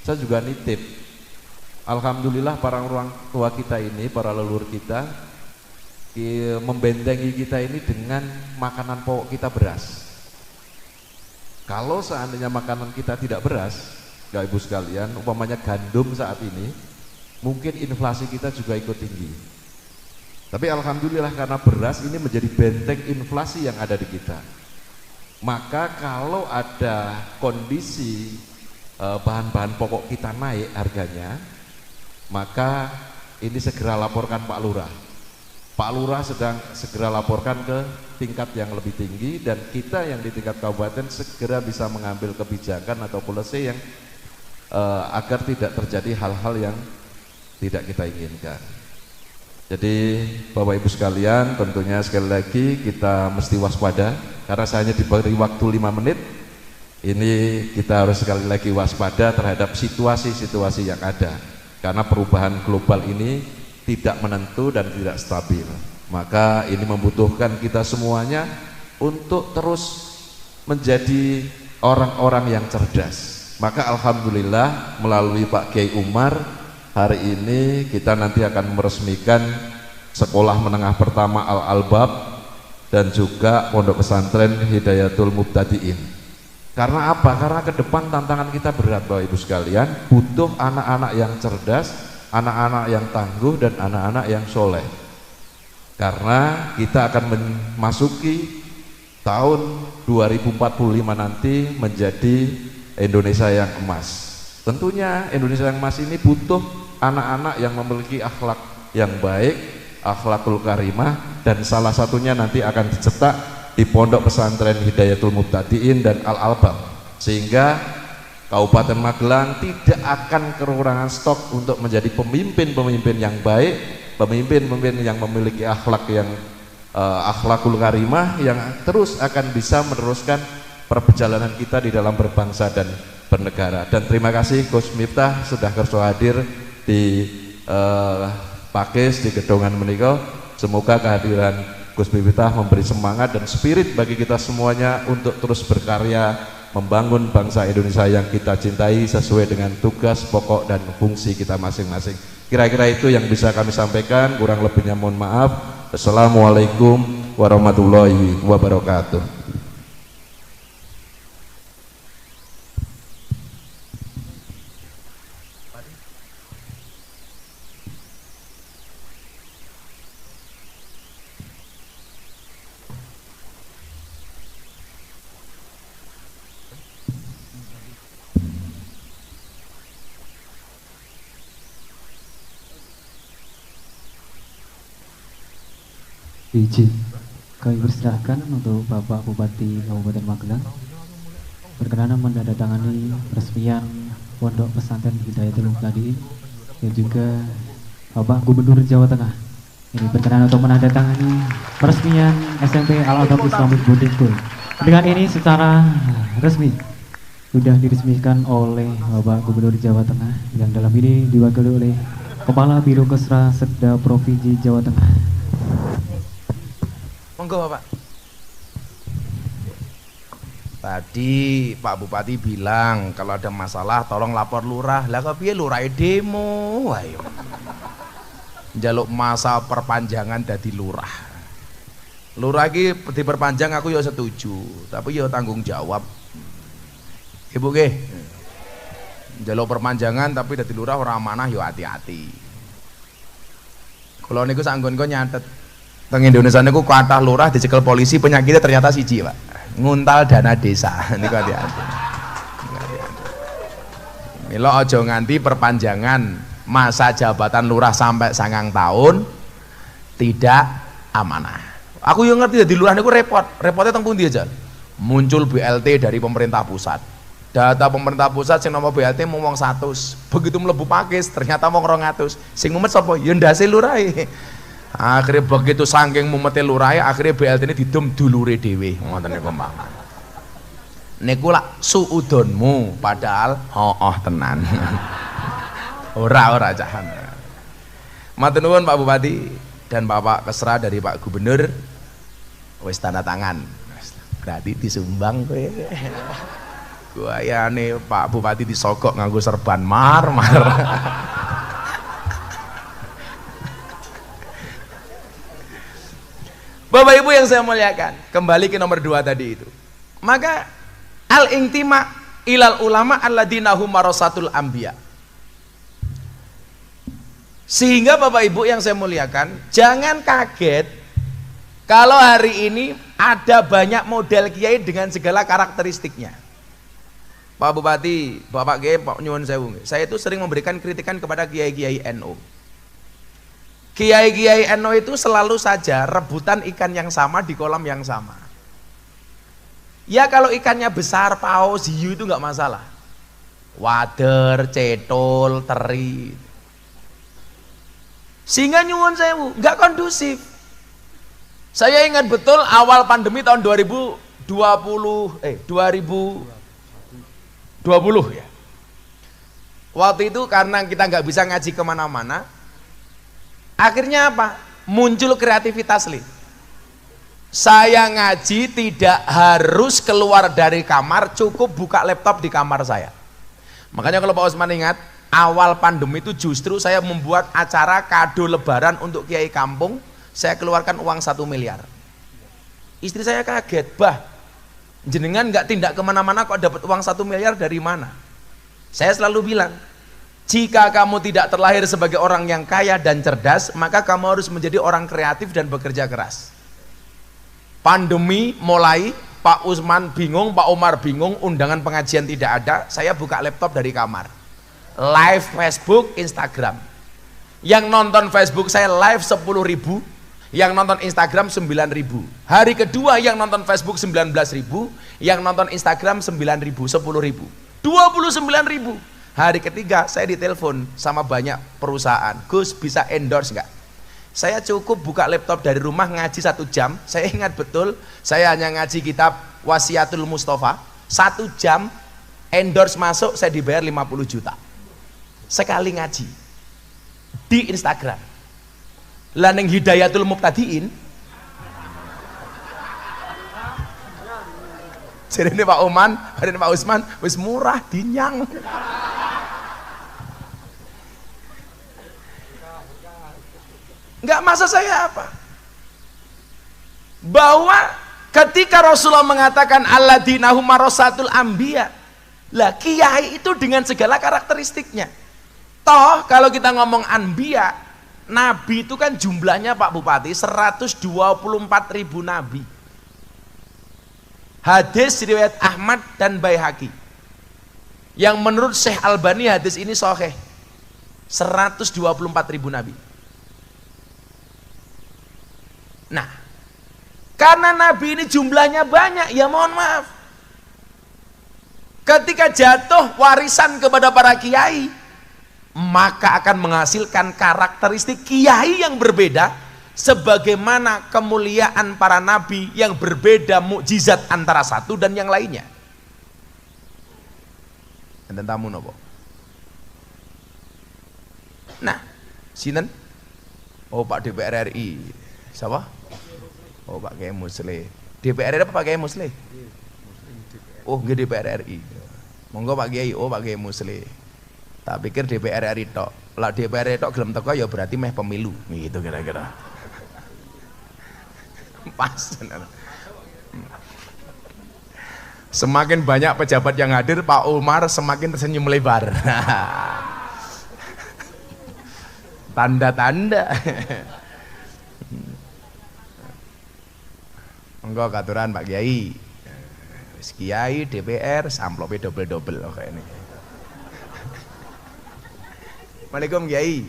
S2: Saya juga nitip, alhamdulillah para orang tua kita ini, para leluhur kita membentengi kita ini dengan makanan pokok kita, beras. Kalau seandainya makanan kita tidak beras, Bapak Ibu sekalian, umpamanya gandum saat ini, mungkin inflasi kita juga ikut tinggi. Tapi alhamdulillah karena beras ini menjadi benteng inflasi yang ada di kita. Maka kalau ada kondisi bahan-bahan pokok kita naik harganya, maka ini segera laporkan Pak Lurah. Pak Lurah sedang segera laporkan ke tingkat yang lebih tinggi, dan kita yang di tingkat kabupaten segera bisa mengambil kebijakan atau policy yang agar tidak terjadi hal-hal yang tidak kita inginkan. Jadi Bapak Ibu sekalian, tentunya sekali lagi kita mesti waspada, karena saya hanya diberi waktu 5 menit. Ini kita harus sekali lagi waspada terhadap situasi-situasi yang ada, karena perubahan global ini tidak menentu dan tidak stabil. Maka ini membutuhkan kita semuanya untuk terus menjadi orang-orang yang cerdas. Maka alhamdulillah melalui Pak Kiai Umar, hari ini kita nanti akan meresmikan sekolah menengah pertama Al-Albab dan juga pondok pesantren Hidayatul Mubtadiin. Karena apa? Karena ke depan tantangan kita berat Bapak Ibu sekalian, butuh anak-anak yang cerdas, anak-anak yang tangguh, dan anak-anak yang soleh. Karena kita akan memasuki tahun 2045 nanti menjadi Indonesia yang emas. Tentunya Indonesia yang emas ini butuh anak-anak yang memiliki akhlak yang baik, akhlakul karimah, dan salah satunya nanti akan dicetak di pondok pesantren Hidayatul Mubtadiin dan Al-Albab, sehingga Kabupaten Magelang tidak akan kekurangan stok untuk menjadi pemimpin-pemimpin yang baik, pemimpin-pemimpin yang memiliki akhlak yang akhlakul karimah, yang terus akan bisa meneruskan perjalanan kita di dalam berbangsa dan bernegara. Dan terima kasih Gus Miftah sudah kerso hadir di Pakis di gedongan menika. Semoga kehadiran Gus Miftah memberi semangat dan spirit bagi kita semuanya untuk terus berkarya membangun bangsa Indonesia yang kita cintai sesuai dengan tugas pokok dan fungsi kita masing-masing. Kira-kira itu yang bisa kami sampaikan, kurang lebihnya mohon maaf. Assalamualaikum warahmatullahi wabarakatuh.
S3: Izin kami persilahkan untuk Bapak Bupati Kabupaten Magelang berkenan menandatangani peresmian Pondok Pesantren Hidayatul Mubtadiin, dan juga Bapak Gubernur Jawa Tengah ini berkenan untuk menandatangani peresmian SMP Al-Albab Islamic Boarding School. Dengan ini secara resmi sudah diresmikan oleh Bapak Gubernur Jawa Tengah, yang dalam ini diwakili oleh Kepala Biro Kesra Sekda Provinsi Jawa Tengah.
S1: Monggo Bapak. Tadi Pak Bupati bilang kalau ada masalah tolong lapor lurah. Lah kok piye lurah demo? Ayo. Njaluk masa perpanjangan dadi lurah. Lurah iki diperpanjang aku ya setuju, tapi ya tanggung jawab. Ibu nggih. Njaluk perpanjangan tapi dadi lurah ora amanah ya hati-hati. Kula niku sak nggon nyatet Teng Indonesia niku kathah lurah dicekel polisi penyakitnya ternyata siji, Pak. Nguntal dana desa. Niku hati-hati. Mila aja nganti perpanjangan masa jabatan lurah sampai 9 tahun tidak amanah. Aku yang ngerti di lurah niku repot. Repotnya teng pundi aja. Muncul BLT dari pemerintah pusat. Data pemerintah pusat sing nama BLT mung wong 100. Begitu mlebu pakis ternyata wong 200. Sing mumet sapa? Ya ndase lurahe. Akhirnya begitu saking mumete lurahe akhirnya BLT ini didom dulure dhewe. Ngoten niku, Pak. Niku lak suudonmu padahal tenan. ora jahan. Matur nuwun Pak Bupati dan Bapak Kesra dari Pak Gubernur. Wis tanda tangan. Berarti disumbang kowe. Guayane Pak Bupati disogok nganggo serban mar. Bapak Ibu yang saya muliakan, kembali ke nomor 2 tadi itu. Maka al-intima ilal ulama alladzina hum warasatul anbiya. Sehingga Bapak Ibu yang saya muliakan, jangan kaget kalau hari ini ada banyak model kiai dengan segala karakteristiknya. Pak Bupati, Bapak Kiai, Pak Nyuwun Sewu, saya itu sering memberikan kritikan kepada kiai-kiai NU. Kiai-kiai NU itu selalu saja rebutan ikan yang sama di kolam yang sama. Ya kalau ikannya besar, paus, hiu itu nggak masalah. Wader, cetol, teri. Sehingga Nyuwun Sewu nggak kondusif. Saya ingat betul awal pandemi tahun 2020 ya. Waktu itu karena kita nggak bisa ngaji kemana-mana, akhirnya apa? Muncul kreativitas nih. Saya ngaji tidak harus keluar dari kamar, cukup buka laptop di kamar saya. Makanya kalau Pak Usman ingat, awal pandemi itu justru saya membuat acara kado lebaran untuk kiai kampung, saya keluarkan uang 1 miliar. Istri saya kaget, bah, jenengan nggak tindak kemana-mana kok dapat uang 1 miliar dari mana? Saya selalu bilang, jika kamu tidak terlahir sebagai orang yang kaya dan cerdas, maka kamu harus menjadi orang kreatif dan bekerja keras. Pandemi mulai, Pak Usman bingung, Pak Umar bingung, undangan pengajian tidak ada, saya buka laptop dari kamar, live Facebook, Instagram. Yang nonton Facebook saya live 10.000, yang nonton Instagram 9.000. Hari kedua yang nonton Facebook 19.000, yang nonton Instagram 9.000, 10.000, 29.000. Hari ketiga saya ditelepon sama banyak perusahaan, Gus bisa endorse nggak? Saya cukup buka laptop dari rumah ngaji 1 jam. Saya ingat betul, saya hanya ngaji kitab Wasiatul Mustafa 1 jam, endorse masuk, saya dibayar 50 juta sekali ngaji di Instagram. Lah ning Hidayatul Muqtadiin jarene Pak Oman, jarene Pak Usman wis murah dinyang. Enggak, masa saya apa? Bahwa ketika Rasulullah mengatakan alladzina hum warasatul anbiya, lah kiai itu dengan segala karakteristiknya. Toh kalau kita ngomong anbiya, nabi itu kan jumlahnya Pak Bupati 124.000 nabi. Hadis riwayat Ahmad dan Baihaqi. Yang menurut Syekh Albani hadis ini sahih. 124.000 nabi. Nah, karena nabi ini jumlahnya banyak, ya mohon maaf. Ketika jatuh warisan kepada para kiai, maka akan menghasilkan karakteristik kiai yang berbeda, sebagaimana kemuliaan para nabi yang berbeda mukjizat antara satu dan yang lainnya. Enten tamu nopo? Nah, sinten? Oh, Pak DPR RI. Siapa? Oh, Pak Kiai Musli. DPR RI apa Pak Kiai Musli? Oh, nggih DPR RI. Monggo Pak Kiai. Oh, Pak Kiai Musli. Tak pikir DPR RI tok. Lah DPR RI tok gelem teko ya berarti meh pemilu, gitu kira-kira. Pas. Semakin banyak pejabat yang hadir, Pak Umar semakin tersenyum lebar. Tanda-tanda. Monggo katuran Pak Kiai. Wis Kiai DPR samplope double-double kok ini. Waalaikumsalam Kiai.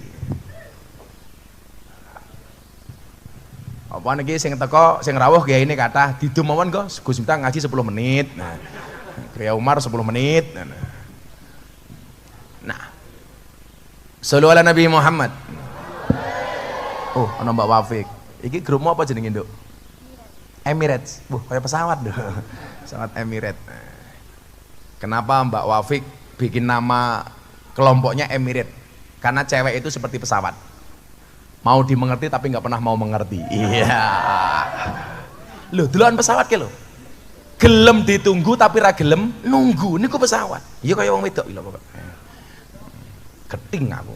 S1: Apa niki sing teko sing rawuh Kiai ini kathah didum mawon kok Gus Miftah ngaji 10 menit. Nah, Kiai Umar 10 menit. Nah. Shallu ala Nabi Muhammad. Oh, ana Mbak Wafik. Iki grupmu apa jenenge, Nduk? Emirates. Kayak pesawat dong. Pesawat Emirates. Kenapa Mbak Wafik bikin nama kelompoknya Emirates? Karena cewek itu seperti pesawat. Mau dimengerti tapi nggak pernah mau mengerti. Iya. Loh, duluan pesawat ke lo. Gelem ditunggu tapi ra gelem nunggu. Niku pesawat. Iya kaya wong wedok lho pokok. Keting aku.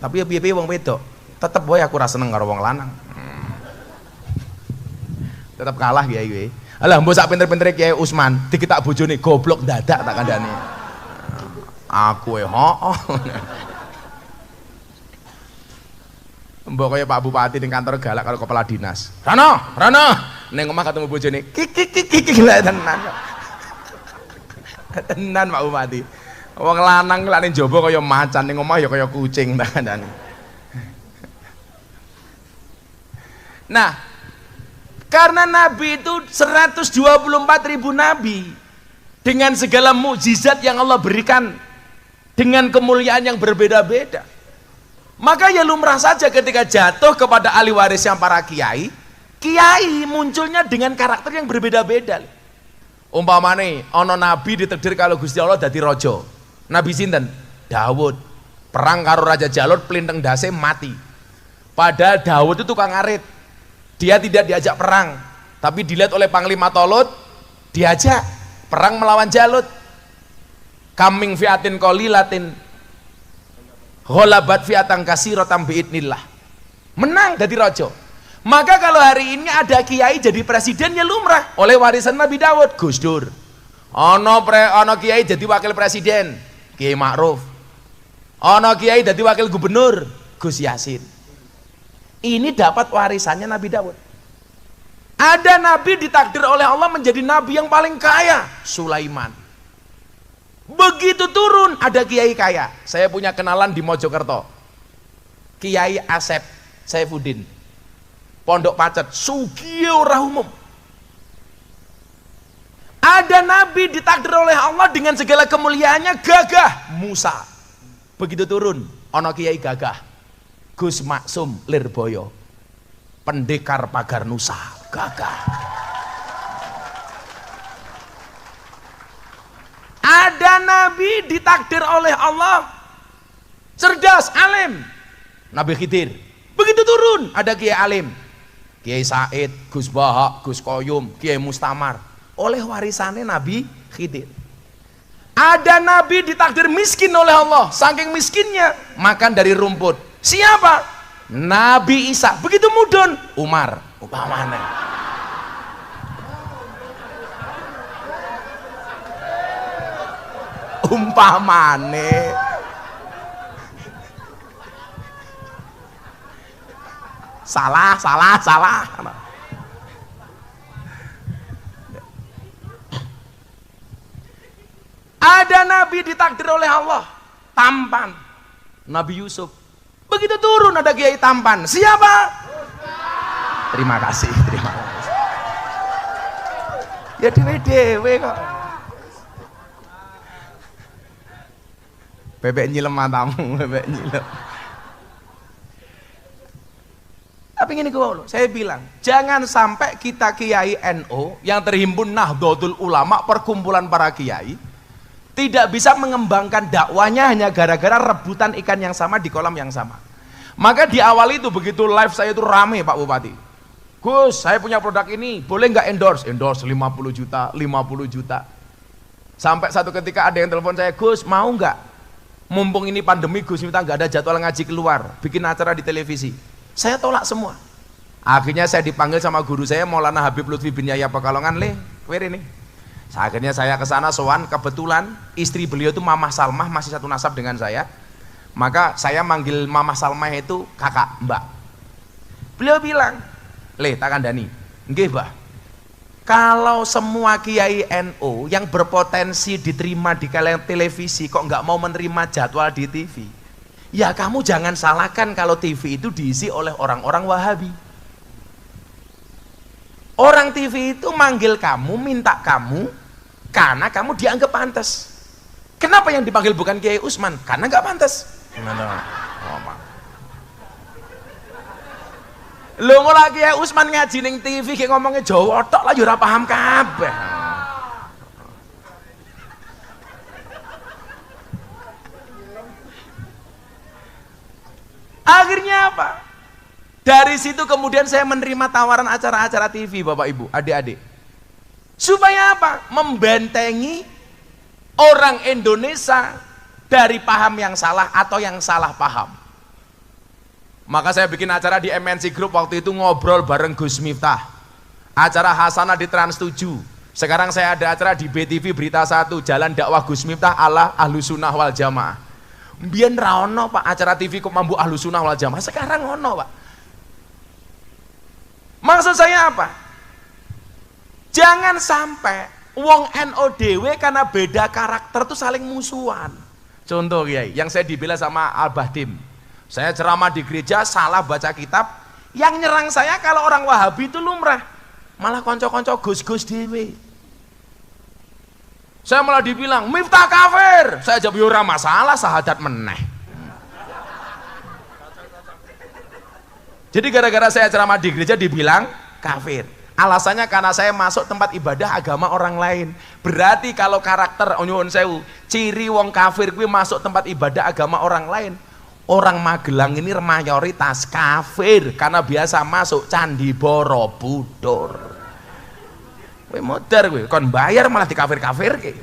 S1: Tapi ya piye-piye wong wedok, tetep wae aku ra seneng karo wong lanang. Tetap kalah Kiai kowe. Alah mbok sak pinter-pintere Kiai Usman diketak bojone goblok dadak tak kandhane. Aku hooh. Mbok kaya Pak Bupati ning kantor galak karo kepala dinas. Rano, ning omah ketemu bojone. Kik tenan. Tenan Pak Bupati. Wong lanang lak ning jaba kaya macan ning omah ya kaya kucing tak kandhane. Nah, karena Nabi itu 124.000 Nabi dengan segala mukjizat yang Allah berikan dengan kemuliaan yang berbeda-beda, maka ya lumrah saja ketika jatuh kepada ahli waris yang para kiai munculnya dengan karakter yang berbeda-beda. Umpamane ono Nabi ditakdir kalau Gusti Allah dadi raja. Nabi sinten? Daud. Perang karo Raja Jalut plinteng dase mati. Padahal Daud itu tukang ngarit. Dia tidak diajak perang, tapi dilihat oleh Panglima Tolut, diajak perang melawan Jalut. Kaming fiatin qalilatin ghalabat fiatan katsiratan biidnillah. Menang jadi raja. Maka kalau hari ini ada kiai jadi presiden ya lumrah oleh warisan Nabi Daud, Gus Dur. Ono kiai jadi wakil presiden, Kiai Ma'ruf. Ono kiai jadi wakil gubernur, Gus Yasin. Ini dapat warisannya Nabi Daud. Ada nabi ditakdir oleh Allah menjadi nabi yang paling kaya, Sulaiman. Begitu turun ada kiai kaya. Saya punya kenalan di Mojokerto, Kiai Asep Saifuddin, Pondok Pacet, sugih ora umum. Ada nabi ditakdir oleh Allah dengan segala kemuliaannya, gagah, Musa. Begitu turun ono kiai gagah, Gus Maksum Lirboyo, pendekar pagar Nusa, gagah. Ada nabi ditakdir oleh Allah cerdas, alim, Nabi Khidir. Begitu turun ada kiai alim, Kiai Said, Gus Bahak, Gus Koyum, Kiai Mustamar, oleh warisannya Nabi Khidir. Ada nabi ditakdir miskin oleh Allah, saking miskinnya makan dari rumput. Siapa? Nabi Isa. Begitu mudun Umar, umpamane. Salah. Ada nabi ditakdir oleh Allah tampan, Nabi Yusuf. Begitu turun ada kiai tampan. Siapa? Terima kasih. Ya dewe kok. Bebek nyilem matamu, bebek nyilem. Tapi gini saya bilang, jangan sampai kita kiai NU yang terhimpun Nahdlatul Ulama, perkumpulan para kiai, tidak bisa mengembangkan dakwanya hanya gara-gara rebutan ikan yang sama di kolam yang sama. Maka di awal itu begitu live saya itu rame Pak Bupati. Gus, saya punya produk ini, boleh nggak endorse? Endorse 50 juta. Sampai satu ketika ada yang telepon saya, Gus mau nggak? Mumpung ini pandemi Gus Miftah nggak ada jadwal ngaji keluar, bikin acara di televisi. Saya tolak semua. Akhirnya saya dipanggil sama guru saya Maulana Habib Lutfi bin Yahya Pekalongan, ini. Akhirnya saya ke sana sowan, kebetulan istri beliau itu Mamah Salmah, masih satu nasab dengan saya. Maka saya manggil Mamah Salmah itu kakak, mbak. Beliau bilang, tak kandani, nggih Mbah, Kalau semua kiai NU yang berpotensi diterima di televisi kok nggak mau menerima jadwal di TV, ya kamu jangan salahkan kalau TV itu diisi oleh orang-orang Wahabi. Orang TV itu manggil kamu, minta kamu, karena kamu dianggap pantas. Kenapa yang dipanggil bukan Kiai Usman? Karena nggak pantas. Lu ngolah Kiai Usman ngaji ning TV kayak ngomongnya Jawa tok lah ora paham kabeh. Akhirnya apa? Dari situ kemudian saya menerima tawaran acara-acara TV, Bapak Ibu, adik-adik. Supaya apa? Membentengi orang Indonesia dari paham yang salah atau yang salah paham. Maka saya bikin acara di MNC Group waktu itu, ngobrol bareng Gus Miftah. Acara Hasanah di Trans 7. Sekarang saya ada acara di BTV Berita 1, Jalan Dakwah Gus Miftah ala Ahlus Sunnah wal Jamaah. Mbiyen ra ono Pak acara TV kok mambu Ahlus Sunnah wal Jamaah. Sekarang ono Pak. Maksud saya apa? Jangan sampai wong NU dhewe karena beda karakter tuh saling musuhan. Contoh Kiai, yang saya dibela sama Al-Bahdim. Saya ceramah di gereja, salah baca kitab, yang nyerang saya kalau orang Wahabi itu lumrah, malah konco-konco gus-gus dewe. Saya malah dibilang Miftah kafir, saya jawab ora masalah, sahadat meneh. Jadi gara-gara saya ceramah di gereja dibilang kafir, alasannya karena saya masuk tempat ibadah agama orang lain. Berarti kalau karakter nyuwun sewu, ciri wong kafir kuwi masuk tempat ibadah agama orang lain. Orang Magelang ini mayoritas kafir karena biasa masuk Candi Borobudur. Kowe modar kowe, kon bayar malah dikafir-kafirke.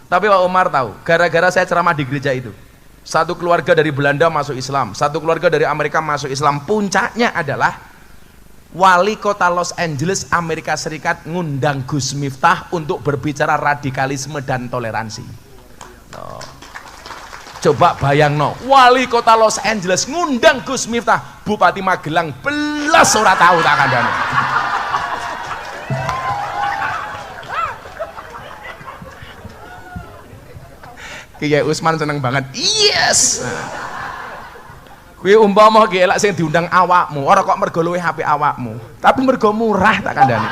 S1: Tapi Pak Umar tahu, gara-gara saya ceramah di gereja itu, satu keluarga dari Belanda masuk Islam, satu keluarga dari Amerika masuk Islam. Puncaknya adalah wali kota Los Angeles, Amerika Serikat ngundang Gus Miftah untuk berbicara radikalisme dan toleransi. Coba bayang no, wali kota Los Angeles ngundang Gus Miftah, Bupati Magelang belas ora tahu tak kandhane. Kiai Usman seneng banget. Yes. Kuwi umpama ki elak sing diundang awakmu, ora kok mergo luwih apik awakmu, tapi mergo murah tak kandhane.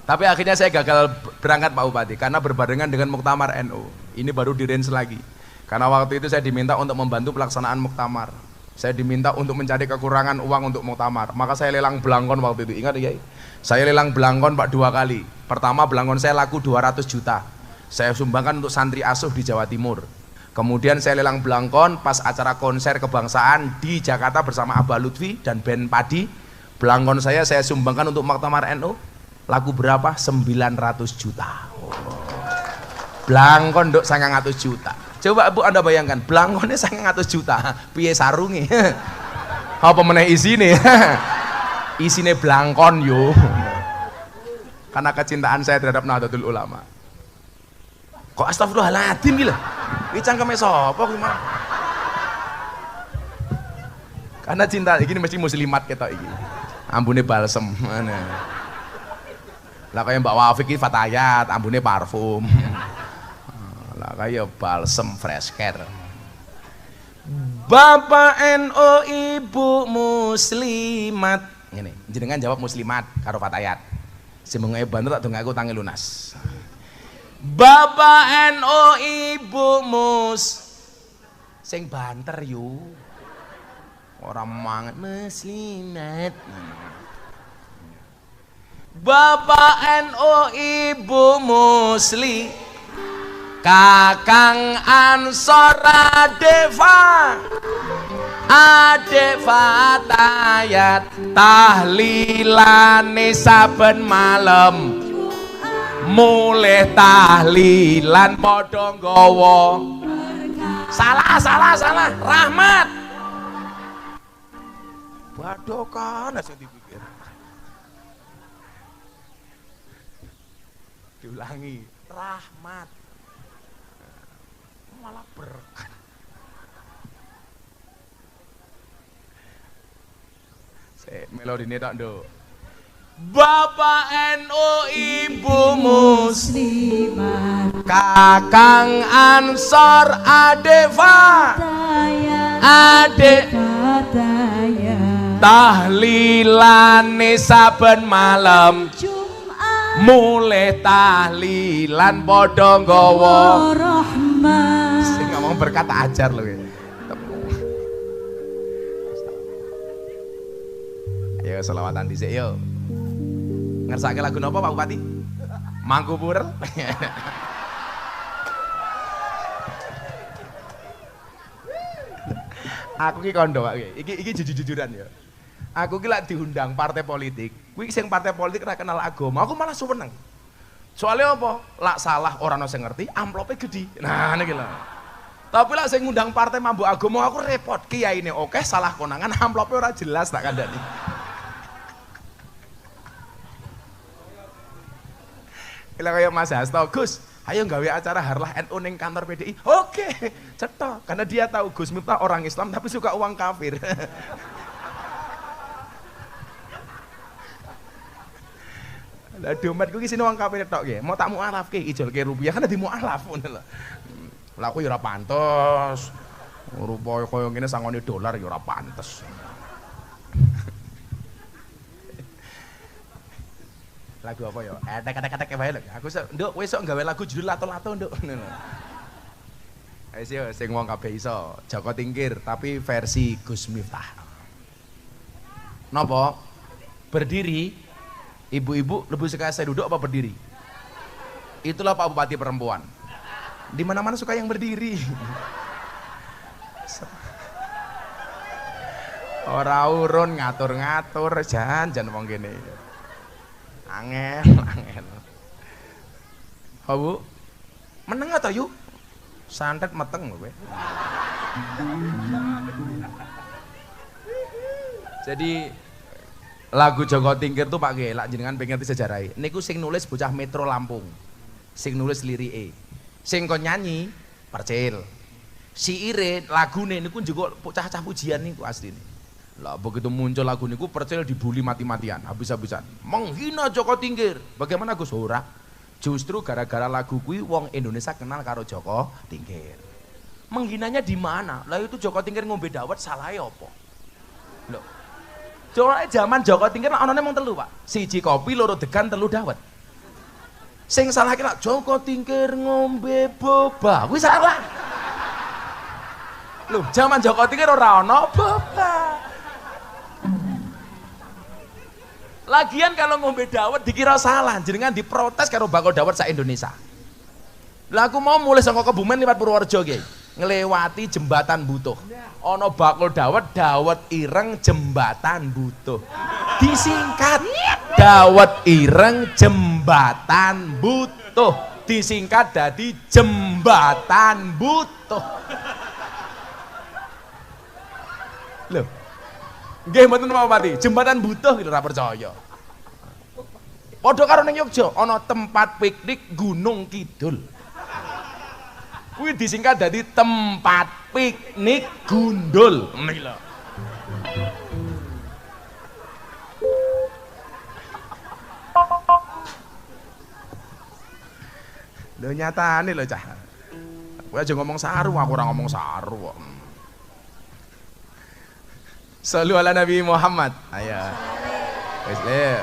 S1: Tapi akhirnya saya gagal berangkat Pak Bupati karena berbarengan dengan Muktamar NU. Ini baru di-range lagi. Karena waktu itu saya diminta untuk membantu pelaksanaan Muktamar. Saya diminta untuk mencari kekurangan uang untuk Muktamar. Maka saya lelang belangkon waktu itu. Ingat ya? Saya lelang belangkon Pak 2 kali. Pertama belangkon saya laku 200 juta. Saya sumbangkan untuk santri asuh di Jawa Timur. Kemudian saya lelang belangkon pas acara konser kebangsaan di Jakarta bersama Abah Lutfi dan band Padi. Belangkon saya sumbangkan untuk Muktamar NU. Laku berapa? 900 juta. Blangkon nduk 900 juta. Coba Bu Anda bayangkan, blangkonnya 900 juta. Piye sarunge? Apa meneh isine? Isine blangkon yo. Karena kecintaan saya terhadap Nahdlatul Ulama. Kok astagfirullahaladzim gila? Iki cangkeme sapa kuwi mah? Karena cinta iki mesti muslimat ketok iki. Ambune balsem. Mana? Lah kayak Mbak Wafik ini Fatayat, ambune parfum. Lah kayak balsem fresh care. Bapak NU Ibu Muslimat. Ngene, jenengan jawab muslimat karo Fatayat. Semoga bantu tak dongakku tangi lunas. Bapak NU Ibu sing banter yo. Orang mangan muslimat. Bapak NU Ibu Musli Kakang Ansor Adeva Fatayat tahlilane saben malam mulih tahlilan padha nggawa salah Rahmat badokan sing dipikir diulangi Rahmat malah berkah. Melodi ini tak do. Bapak NU, Ibu Muslimat, Kakang Ansor, Adik Adik tahlilane saben malam mulai tahlilan padha nggawa rahmat. Sing ngomong berkata ajar lho. Ayo selawatan dhisik yo. Ngersake lagu napa Pak Bupati? Mangkupur. Aku ki kondo Pak iki jujur-jujuran ya. Aku ki lak diundang partai politik, kuwi sing partai politik ora kenal agama, aku malah seneng. Soalnya apa? Lak salah orang ono sing ngerti, amplope gede. Nah niki lho. Tapi lak sing ngundang partai mambu agama aku repot, kiyaine oke, salah konangan, amplope ora jelas tak kandhani. Kira kaya Mas Hasto, Gus, ayo gawe acara harlah NU ning kantor PDI. Oke, cetok. Karena dia tahu Gus Miftah orang Islam tapi suka uang kafir. Lah dompetku ki sine uang kafir tok nggih. Mau tak mualafke ijolke rupiah kan di mualaf ngono lho. Lah aku ya ora pantes. Rupa kaya ngene sangone dolar ya ora pantes. Lagu apa ya? Tek-tek wae lho. Aku nduk wis sok gawe lagu judul lato-lato nduk. Wis yo sing wong kabeh iso. Joko Tingkir tapi versi Gus Miftah. Napa? Berdiri. Ibu-ibu lebih suka saya duduk apa berdiri? Itulah Pak Bupati perempuan. Di mana-mana suka yang berdiri. Ora urun ngatur-ngatur jan wong kene. Angel. Oh, Bu. Meneng atau yuk? Santet meteng kowe. Jadi lagu Joko Tingkir tuh Pak Ge, lak jenengan pengen ngerti sejarah. Niku sing nulis bocah Metro Lampung. Sing nulis lirike. Sing kon nyanyi Percil. Siire lagune niku juga cah-cah pujian niku asline. Lah begitu muncul lagu niku Percil dibully mati-matian, habis-habisan. Menghina Joko Tingkir. Bagaimana Gus ora? Justru gara-gara lagu kuwi wong Indonesia kenal karo Joko Tingkir. Menghinanya di mana? Lah itu Joko Tingkir ngombe dawet salahe apa? Loh. Zaman Joko Tingkir anane mung telu, Pak. Siji kopi, loro degan, telu dawet. Sing salah ki lak Joko Tingkir ngombe boba. Kuwi salah. Loh, zaman Joko Tingkir ora ana boba. Lagian kalau ngombe dawet dikira salah, jenengan diprotes karo bakul dawet sak Indonesia. Lah aku mau mulai saka Kebumen liwat Purworejo nggih, nglewati jembatan Butuh. Ana bakul dawet ireng jembatan Butuh. Disingkat dawet ireng jembatan Butuh. Disingkat dadi jembatan Butuh. Loh. Nggih mboten Pak Bupati, jembatan Butuh gitu ora percaya. Padha karo ning Yogya ana tempat piknik Gunung Kidul. Kuwi disingkat dadi tempat piknik Gundul. Niki lho. Lho nyatane lho cah. Kowe aja ngomong saru, aku ora ngomong saru kok. Sallu ala Nabi Muhammad. Ayo. Wis le.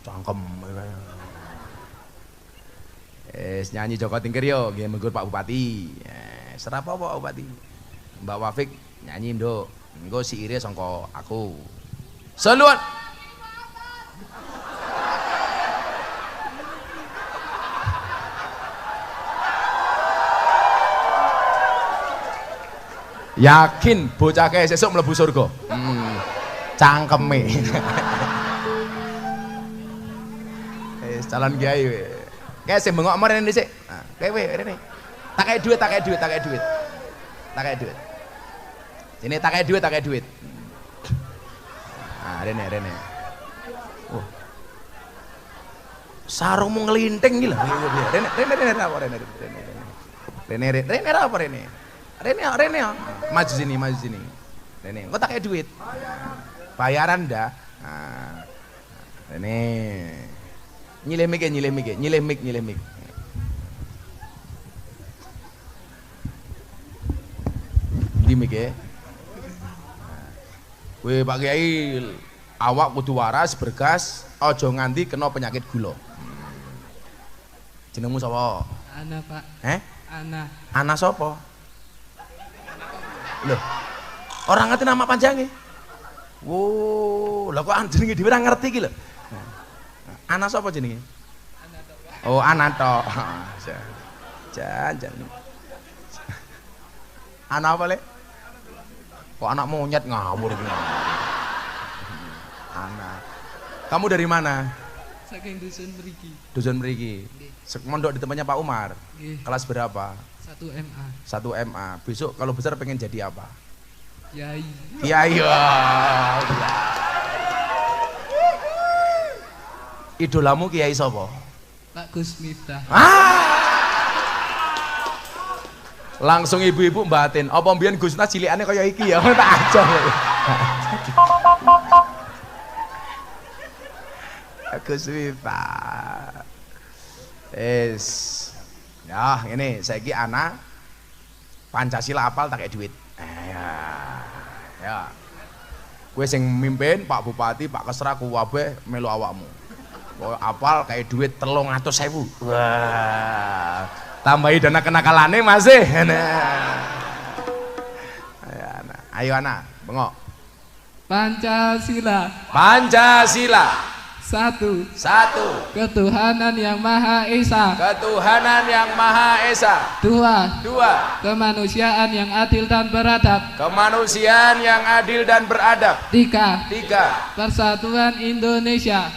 S1: Cangkem. Nyanyi Joko Tingkir yo, nggih menggur Pak Bupati. Serapa Pak Bupati? Mbak Wafik nyanyi nduk. Engko siire sangka aku. Sallu yakin bocah kae sesuk mlebu surga. Cangkeme. Calon kiai we. Kae sing bengok mrene dhisik. Nah, kae we rene. Tak kae duit. Sini tak kae duit. Nah, rene. Oh. Sarungmu nglinting iki lho. Rene. Rene apa Rene? Rene. Maju sini. Rene, engko tak kayak duit. Bayaran dah. Nah. Rene. Nyilih mik. Di mik ya. Weh Pak Kiai, awak kudu waras bergas, ojo nganti kena penyakit gula. Jenengmu sapa?
S4: Ana Pak. Ana.
S1: Ana sapa? Loh, orang ngerti nama panjangnya? Wow, lah kok jenenge dhewe ora ngerti iki lho. Ana sapa jenenge? Oh, Ana tok. Jan. Ana apa, Le? Kok anak monyet ngawur gitu. Anak. Kamu dari mana?
S4: Saking dusun mriki.
S1: Dusun mriki. Mondok di tempatnya Pak Umar.
S4: Nggih.
S1: Kelas berapa?
S4: 1 MA.
S1: 1 MA. Besok kalau besar pengen jadi apa?
S4: Kiai.
S1: Kiai. Idolamu Kiai sapa?
S4: Pak Gus Miftah.
S1: Langsung ibu-ibu batin, apa mbiyen Gus Nas cilikane kaya iki ya, tak aja. Gus Miftah. Ya, ini saiki anak Pancasila apal tak kayak duit. Ya. Kowe sing mimpin Pak Bupati, Pak Kesra kuwabe melu awakmu. Kowe apal kayak duit 300.000. Wah. Tambahi dana kenakalane masih. Ayo anak, bengok.
S4: Pancasila. Satu. Ketuhanan yang Maha Esa. Dua. Kemanusiaan yang adil dan beradab. Tiga. Persatuan Indonesia.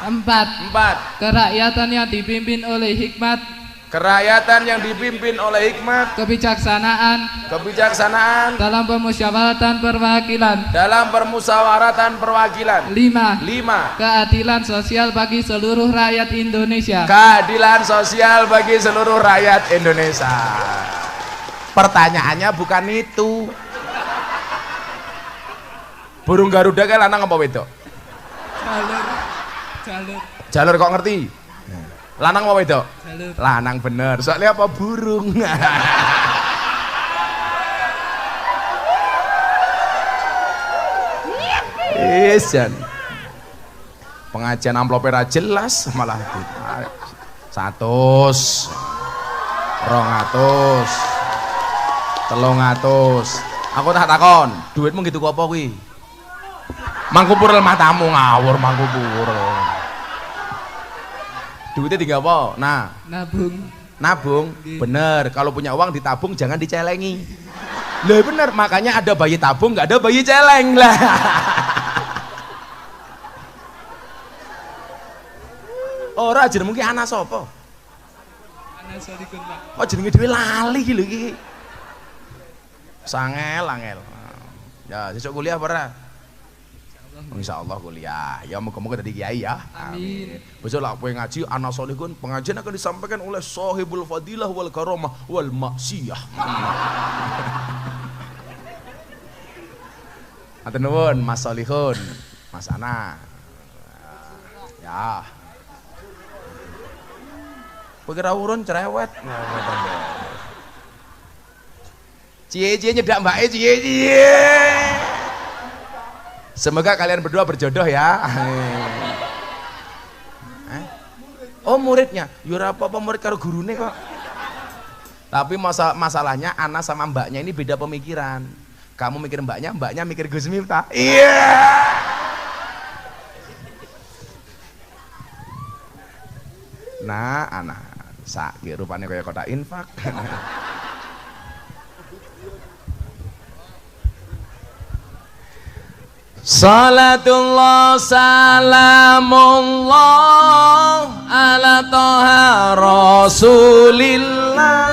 S4: Empat. Kerakyatan yang dipimpin oleh hikmat. Kebijaksanaan. Dalam permusyawaratan perwakilan. Lima. Keadilan sosial bagi seluruh rakyat Indonesia.
S1: Pertanyaannya bukan itu. Burung Garuda kan lanang apa wedok? Jalur kok ngerti? Lanang apa wedok?
S4: Jalur.
S1: Lanang bener. Soalnya apa burung? Jan. Pengajian amplopnya jelas malah 100, 200, 300. Aku tak takon, duitmu gitu kok apa kuwi? Mangkupur lemah tamu ngawur mangkupur. Duitnya tinggal apa? Nah, nabung, bener. Kalau punya uang ditabung, jangan dicelengi. Lah bener, makanya ada bayi tabung, nggak ada bayi celeng lah. Ora jeneng mungkin anak sopo?
S4: Anak Solikun Pak.
S1: Oh jenenge dhewe lali iki lho iki. Sangel. Ya, sesuk kuliah apa ora? Insyaallah kuliah. Ya muga-muga dadi kiai ya.
S4: Amin.
S1: Besok lah kowe ngaji anak solihun, pengajian akan disampaikan oleh Sahibul Fadilah wal Karamah wal Maksiyah. Matur nuwun Mas Solihun, Mas Ana. Ya. Kowe kira urun cerewet. Cie-cie nyedak mbake cie-cie. Semoga kalian berdua berjodoh ya. Oh muridnya, yura apa murid karo gurune kok. Tapi masalahnya Ana sama mbaknya ini beda pemikiran. Kamu mikir mbaknya mikir Gus Miftah. Iya. Nah, Ana sak rupanya kayak kotak infak. Salatullah salamullah ala toha rasulillah.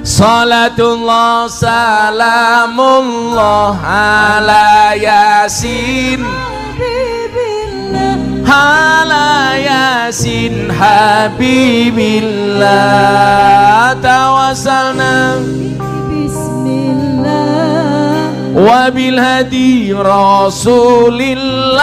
S1: Salatullah salamullah ala yasin ala yasin yasin habibillah tawassalna wabil hadi rasulillah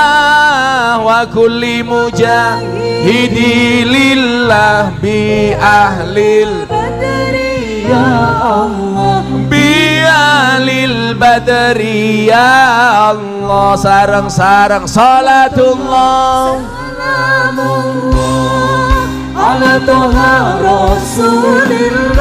S1: wa kulli mujahidi lillah bi ahlil badri ya Allah bi ahlil badri ya Allah sareng-sareng salatullah salamullah ala toha rasulillah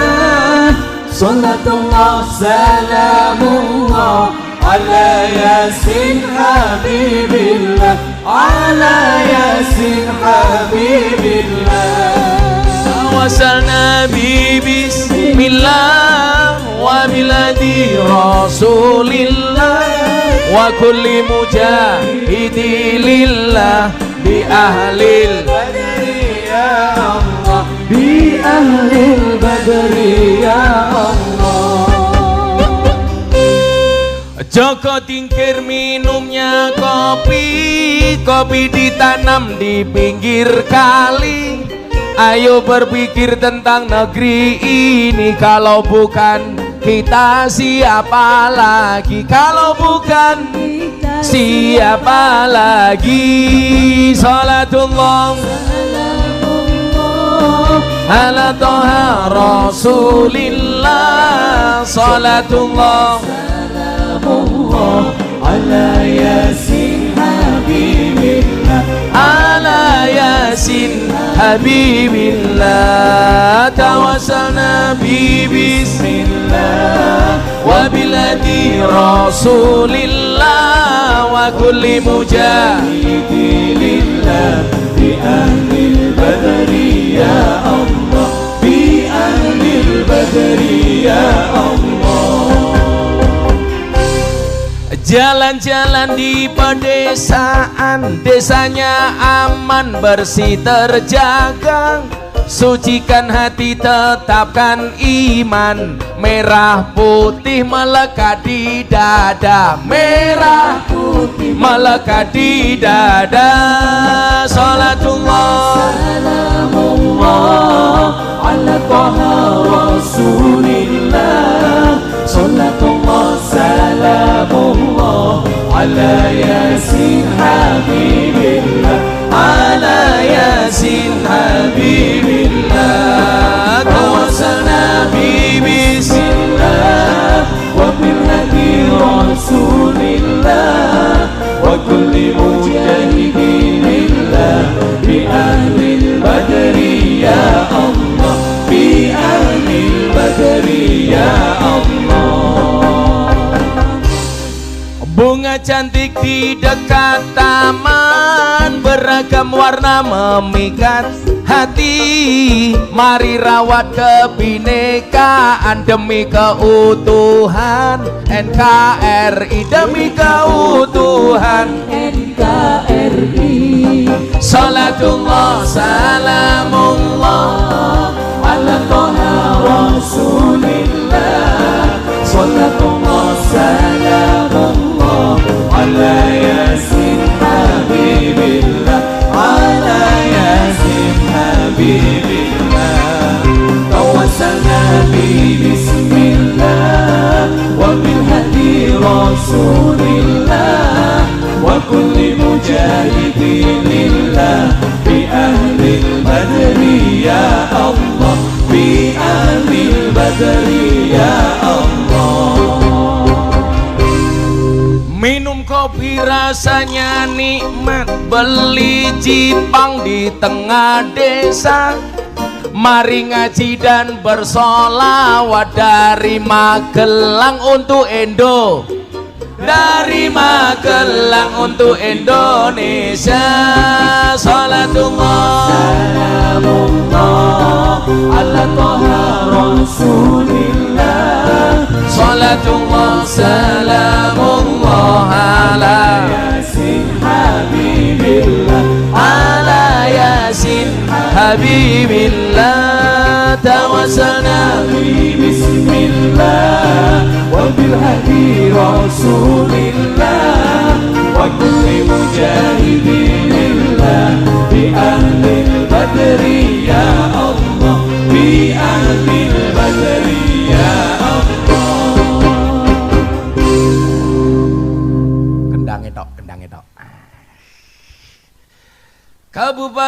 S1: salatullah salamullah ala yasin habibillah ala yasin habibillah tawassalna bi bismillah wa biladi rasulillah wa kulli mujahidi lillah bi ahlil badri ya Allah bi ahlil badri ya Allah. Joko tingkir minumnya kopi, kopi ditanam di pinggir kali. Ayo berpikir tentang negeri ini, kalau bukan kita siapa lagi? Kalau bukan siapa lagi? Salatullah ala toha rasulillah salatullah Allah ala yasin habibillah ala yasin habibillah tawassalna bi bismillah wa biladi rasulillah wa kulli mujahidi lillah bi ahlil badri ya Allah bi ahlil badri ya Allah. Jalan-jalan di pedesaan, desanya aman bersih terjaga. Sucikan hati, tetapkan iman. Merah putih melekat di dada, merah putih melekat di dada. Salatullah salamullah ala toha rasulillah salatullah salamullah ala yasin habibillah ala yasin habibillah tawassalna bi bismillah wa bil hadi rasulillah wa kulli mujahidin lillah bi ahlil badri ya Allah bi ahlil badri ya Allah. Bunga cantik di dekat taman, beragam warna memikat hati. Mari rawat kebinekaan demi keutuhan NKRI, demi keutuhan NKRI. Salatullah salamullah ala toha rasulillah salatullah salamullah ala yasin habibillah ala yasin habibillah tawassalna bi bismillah wa bil hadi rasulillah wa kulli mujahidin lillah bi ahlil badri ya Allah bi ahlil badri ya Allah. Minum kopi rasanya nikmat, beli jipang di tengah desa. Mari ngaji dan bersolawat dari Magelang untuk Indo, dari Magelang untuk Indonesia. Salatullah salamullah ala toha rasulillah salatullah salamullah ala yasin habibillah ala yasin habibillah tawassalna bi bismillah wa bil hadi rasulillah wa kulli mujahidin lillah bi ahlil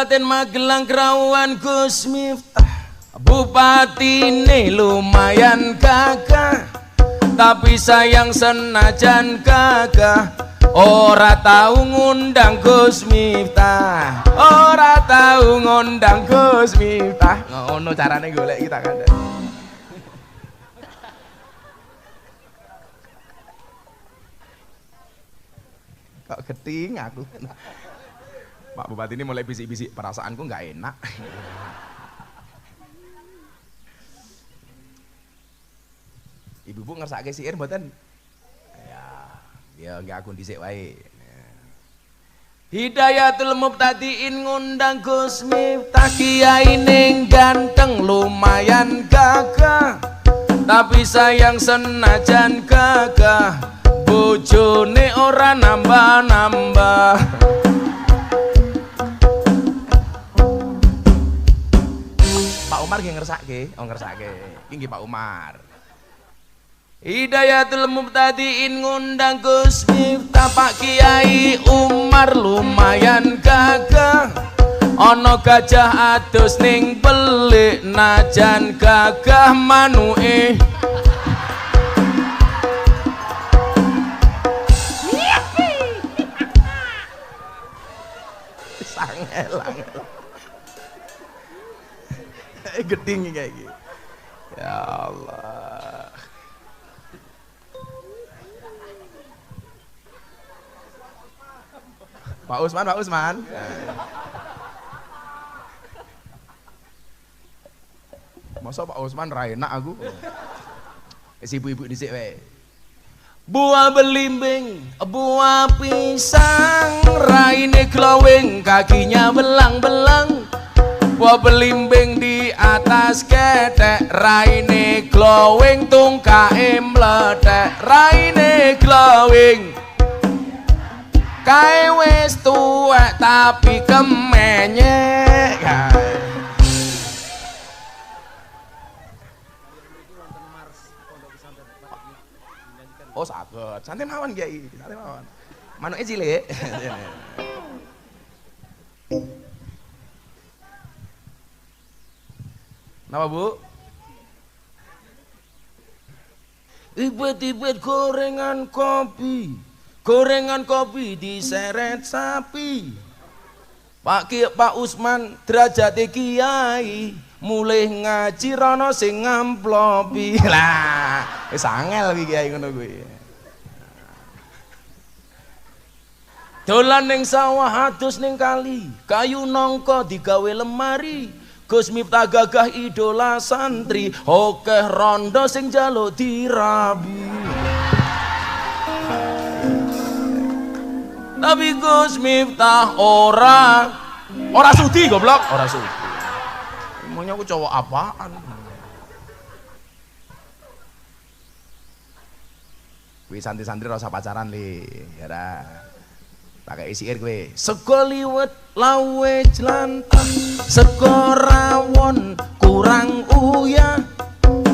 S1: Kabupaten Magelang Krawan Gus Miftah. Bupatine lumayan gagah, tapi sayang senajan gagah ora tau ngundang Gus Miftah. Ora tau ngundang Gus Miftah. Ngono carane golek kita kan. Kok geting aku. Pak Bupati ini mulai bisik-bisik, perasaanku nggak enak. Ibu-ibu ngersake siir mboten? Ya nggak aku dhisik wae. Hidayatul Mubtadiin ngundang Gus Miftah, kiai ning ganteng lumayan gagah, tapi sayang senajan gagah bojone ora nambah-nambah. Pak Umar nggih ngersake, ngersake. Iki Pak Umar. Hidayatul Mubtadiin ngundang Gus Miftah, Pak Kiai Umar lumayan gagah. Ono gajah adus ning pelik, najan gagah manuke. Sangel. Geding kayak gitu. Ya Allah. Pak Usman. Masa Pak Usman ra enak aku. Ibu-ibu dhisik wae. Buah belimbing, buah pisang, raine glowing, kakinya belang-belang. Buah belimbing di atas ketek, raine glowing, tungkae meletek, raine glowing. Kae wis tuwek tapi kemenyek. Oh saged, santai mawon Kiai, santai mawon. Manuke cilik. Napa Bu? Ibet-ibet gorengan kopi diseret sapi. Pak Usman derajate kiai, mulih ngaji rono sing ngamplopi. Lah, wis angel iki kiai ngono kuwi. Dolan ning sawah adus ning kali, kayu nangka digawe lemari. Gus Miftah gagah idola santri, okeh rondo sing njaluk dirabi. Tapi Gus Miftah ora sudi goblok, ora sudi. Emangnya aku cowok apaan? Kuwi santri-santri rasa pacaran li, ya dah. Pakai isi air gue. Sego liwet lawe jelantah, sego rawon kurang uyah.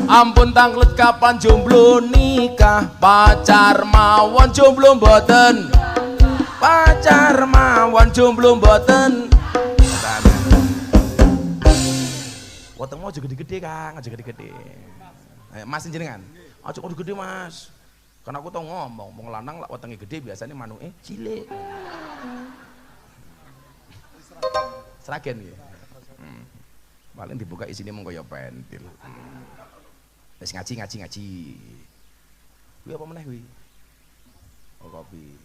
S1: Ampun tanglet kapan jomblo nikah, pacar mawon jomblo mboten. Pacar mawon jomblo mboten. Wetengmu aja gede-gede Kang, aja gede-gede. Mas jenengan, aja gede-gede Mas. Karena aku tau ngomong, wong lanang lak wetenge gede biasanya manuke cilik. Seragen ya. Paling dibuka isine mung kaya pentil. Wis ngaji. Kuwi apa meneh kuwi? Oh kopi.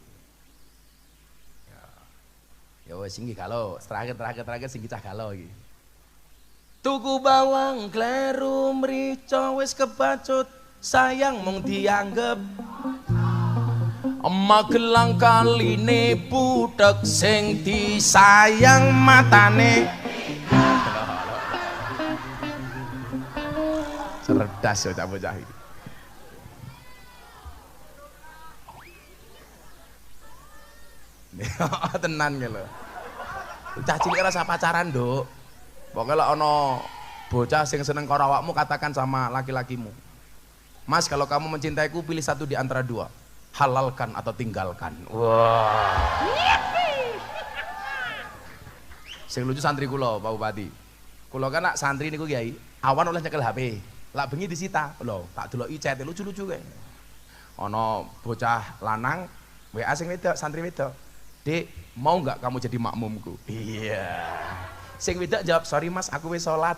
S1: Ya wis sing galo, terakhir sing cah galo iki. Tuku bawang kleru mrica wis kebacut, sayang mung dianggep. Magelang kaline butek sing disayang matane. Cerdas ya bocah iki. Tenan ki lho. Cah cilik rasa pacaran, Nduk. Pokoke lek ana bocah sing seneng karo awakmu katakan sama laki-lakimu. Mas, kalau kamu mencintaiku pilih satu di antara dua. Halalkan atau tinggalkan. Wah. Sing lucu santri kula Pak Bupati. Kula kan nak santri niku Kiai, awan oleh nyekel HP. Lah bengi disita. Lho, tak deloki chat lucu-lucu kae. Ana bocah lanang WA sing wedok, santri wedok. Dik, mau nggak kamu jadi makmumku? Iya. Sing wedok jawab, sorry mas, aku wis sholat.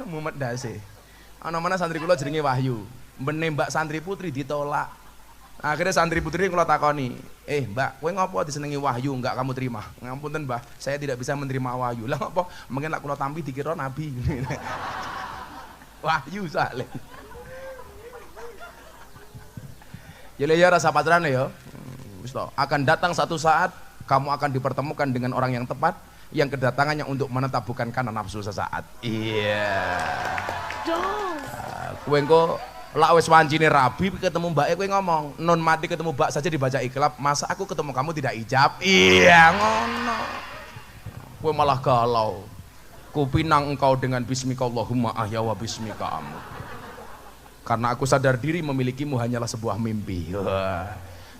S1: Mumet dasi. Ana mana santri kula jenenge Wahyu, menembak santri putri ditolak. Akhirnya santri putri kula takoni, mbak, kowe ngopo disenengi Wahyu enggak kamu terima? Ngapunten mbah, saya tidak bisa menerima Wahyu. Lah ngopo? Mungkin lak kula tampi dikira nabi. Wahyu saleh. Jadi ya rasa pacaran ya. Akan datang satu saat kamu akan dipertemukan dengan orang yang tepat, yang kedatangannya untuk menetap bukan karena nafsu sesaat. Iya. Kowe engko lak wis wancine rabi ketemu mbake kowe ngomong, non mati ketemu mbak saja dibaca iklab, masa aku ketemu kamu tidak ijab? Iya ngono. Kowe malah galau. Kupinang engkau dengan bismika Allahumma ahya wa bismika amut. Karena aku sadar diri memilikimu hanyalah sebuah mimpi.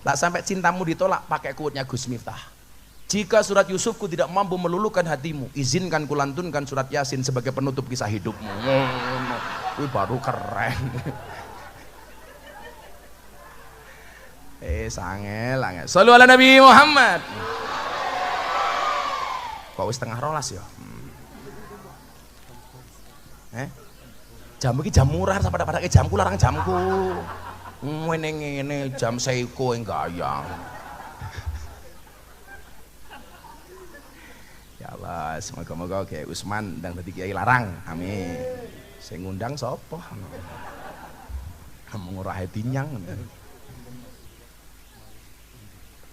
S1: Lah sampai cintamu ditolak pakai quote-nya Gus Miftah. Jika surat Yusufku tidak mampu meluluhkan hatimu, izinkan kulantunkan surat Yasin sebagai penutup kisah hidupmu. Wih baru keren. Sangel. Shallu ala Nabi Muhammad. Kok wis tengah rolas ya? Jam iki jam murah sampai pada jamku larang jamku. Ngene jam seiko gayang. Ya Allah, semoga-moga Kiai Usman ndang dadi kiai larang. Amin. Sing ngundang sapa? Mengurahe tinyang.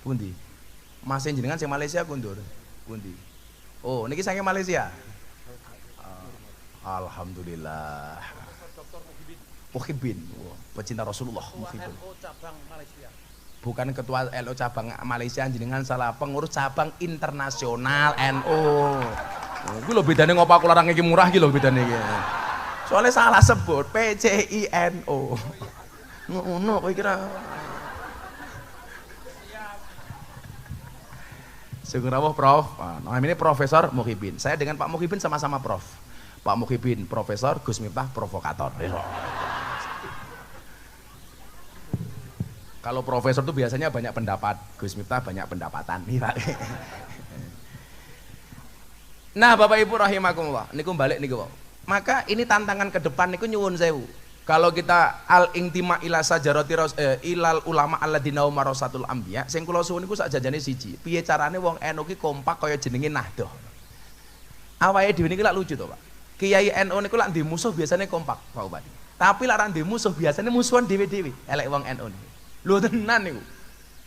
S1: Pundi? Mas jenengan sing Malaysia kundur. Pundi? Oh, niki saking Malaysia. Alhamdulillah. Muhibin, pecinta Rasulullah. Muhibin. Bukan ketua LO cabang Malaysia, jenengan salah pengurus cabang internasional NU. Iki lho bedane ngopo aku larang iki murah iki lho bedane iki. Soalnya salah sebut PCINO. Ngono kowe kira. Sugeng rawuh Prof. Nah, ini Profesor Muhibin. Saya dengan Pak Muhibin sama-sama Prof. Pak Muhibin profesor, Gus Miftah provokator. Kalau profesor tuh biasanya banyak pendapat, Gus Miftah banyak pendapatan. Nah, Bapak Ibu rahimakumullah, niku balik niku. Maka ini tantangan ke depan niku nyuwun sewu. Kalau kita al-intima ila sajarati ilal ulama alladzina warasatul anbiya, sing kula suwun niku sak janjane siji. Piye carane wong NU ki kompak kaya jenenge Nahdoh. Awake dhewe niki lak lucu to, Pak. Kiai NU niku lak ndek musuh biasanya kompak, Pak Bupati. Tapi lak ra ndek musuh biasanya musuhan dhewe-dhewe, elek wong NU niku. Lho tenan niku.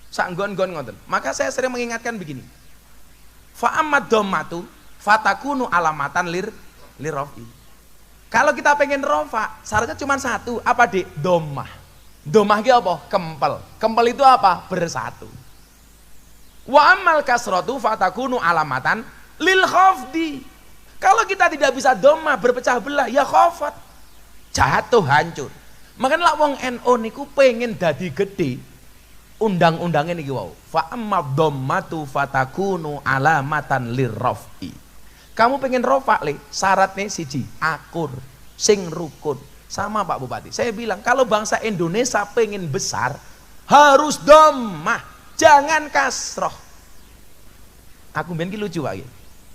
S1: Sak nggon-nggon ngoten. Maka saya sering mengingatkan begini. Fa amad dhammatu fatakunu alamatan lirafi. Kalau kita pengen rofa, syaratnya cuma satu, apa Dik? Dhammah. Dhammah ki apa? Kempel. Kempel itu apa? Bersatu. Wa amal kasratu fatakunu alamatan lil khafdi. Kalau kita tidak bisa dhammah berpecah belah, ya khafat. Jatuh hancur. Makanya lak wong NU niku pengen dadi gede. Undang-undangnya niki wau. Fa amma dhammatu fatakunu alamatan lirrafi. Kamu pengen rofa le, syaratnya siji, akur, sing rukun. Sama Pak Bupati. Saya bilang kalau bangsa Indonesia pengen besar harus dhammah, jangan kasroh. Aku mbiyen ki lucu Pak.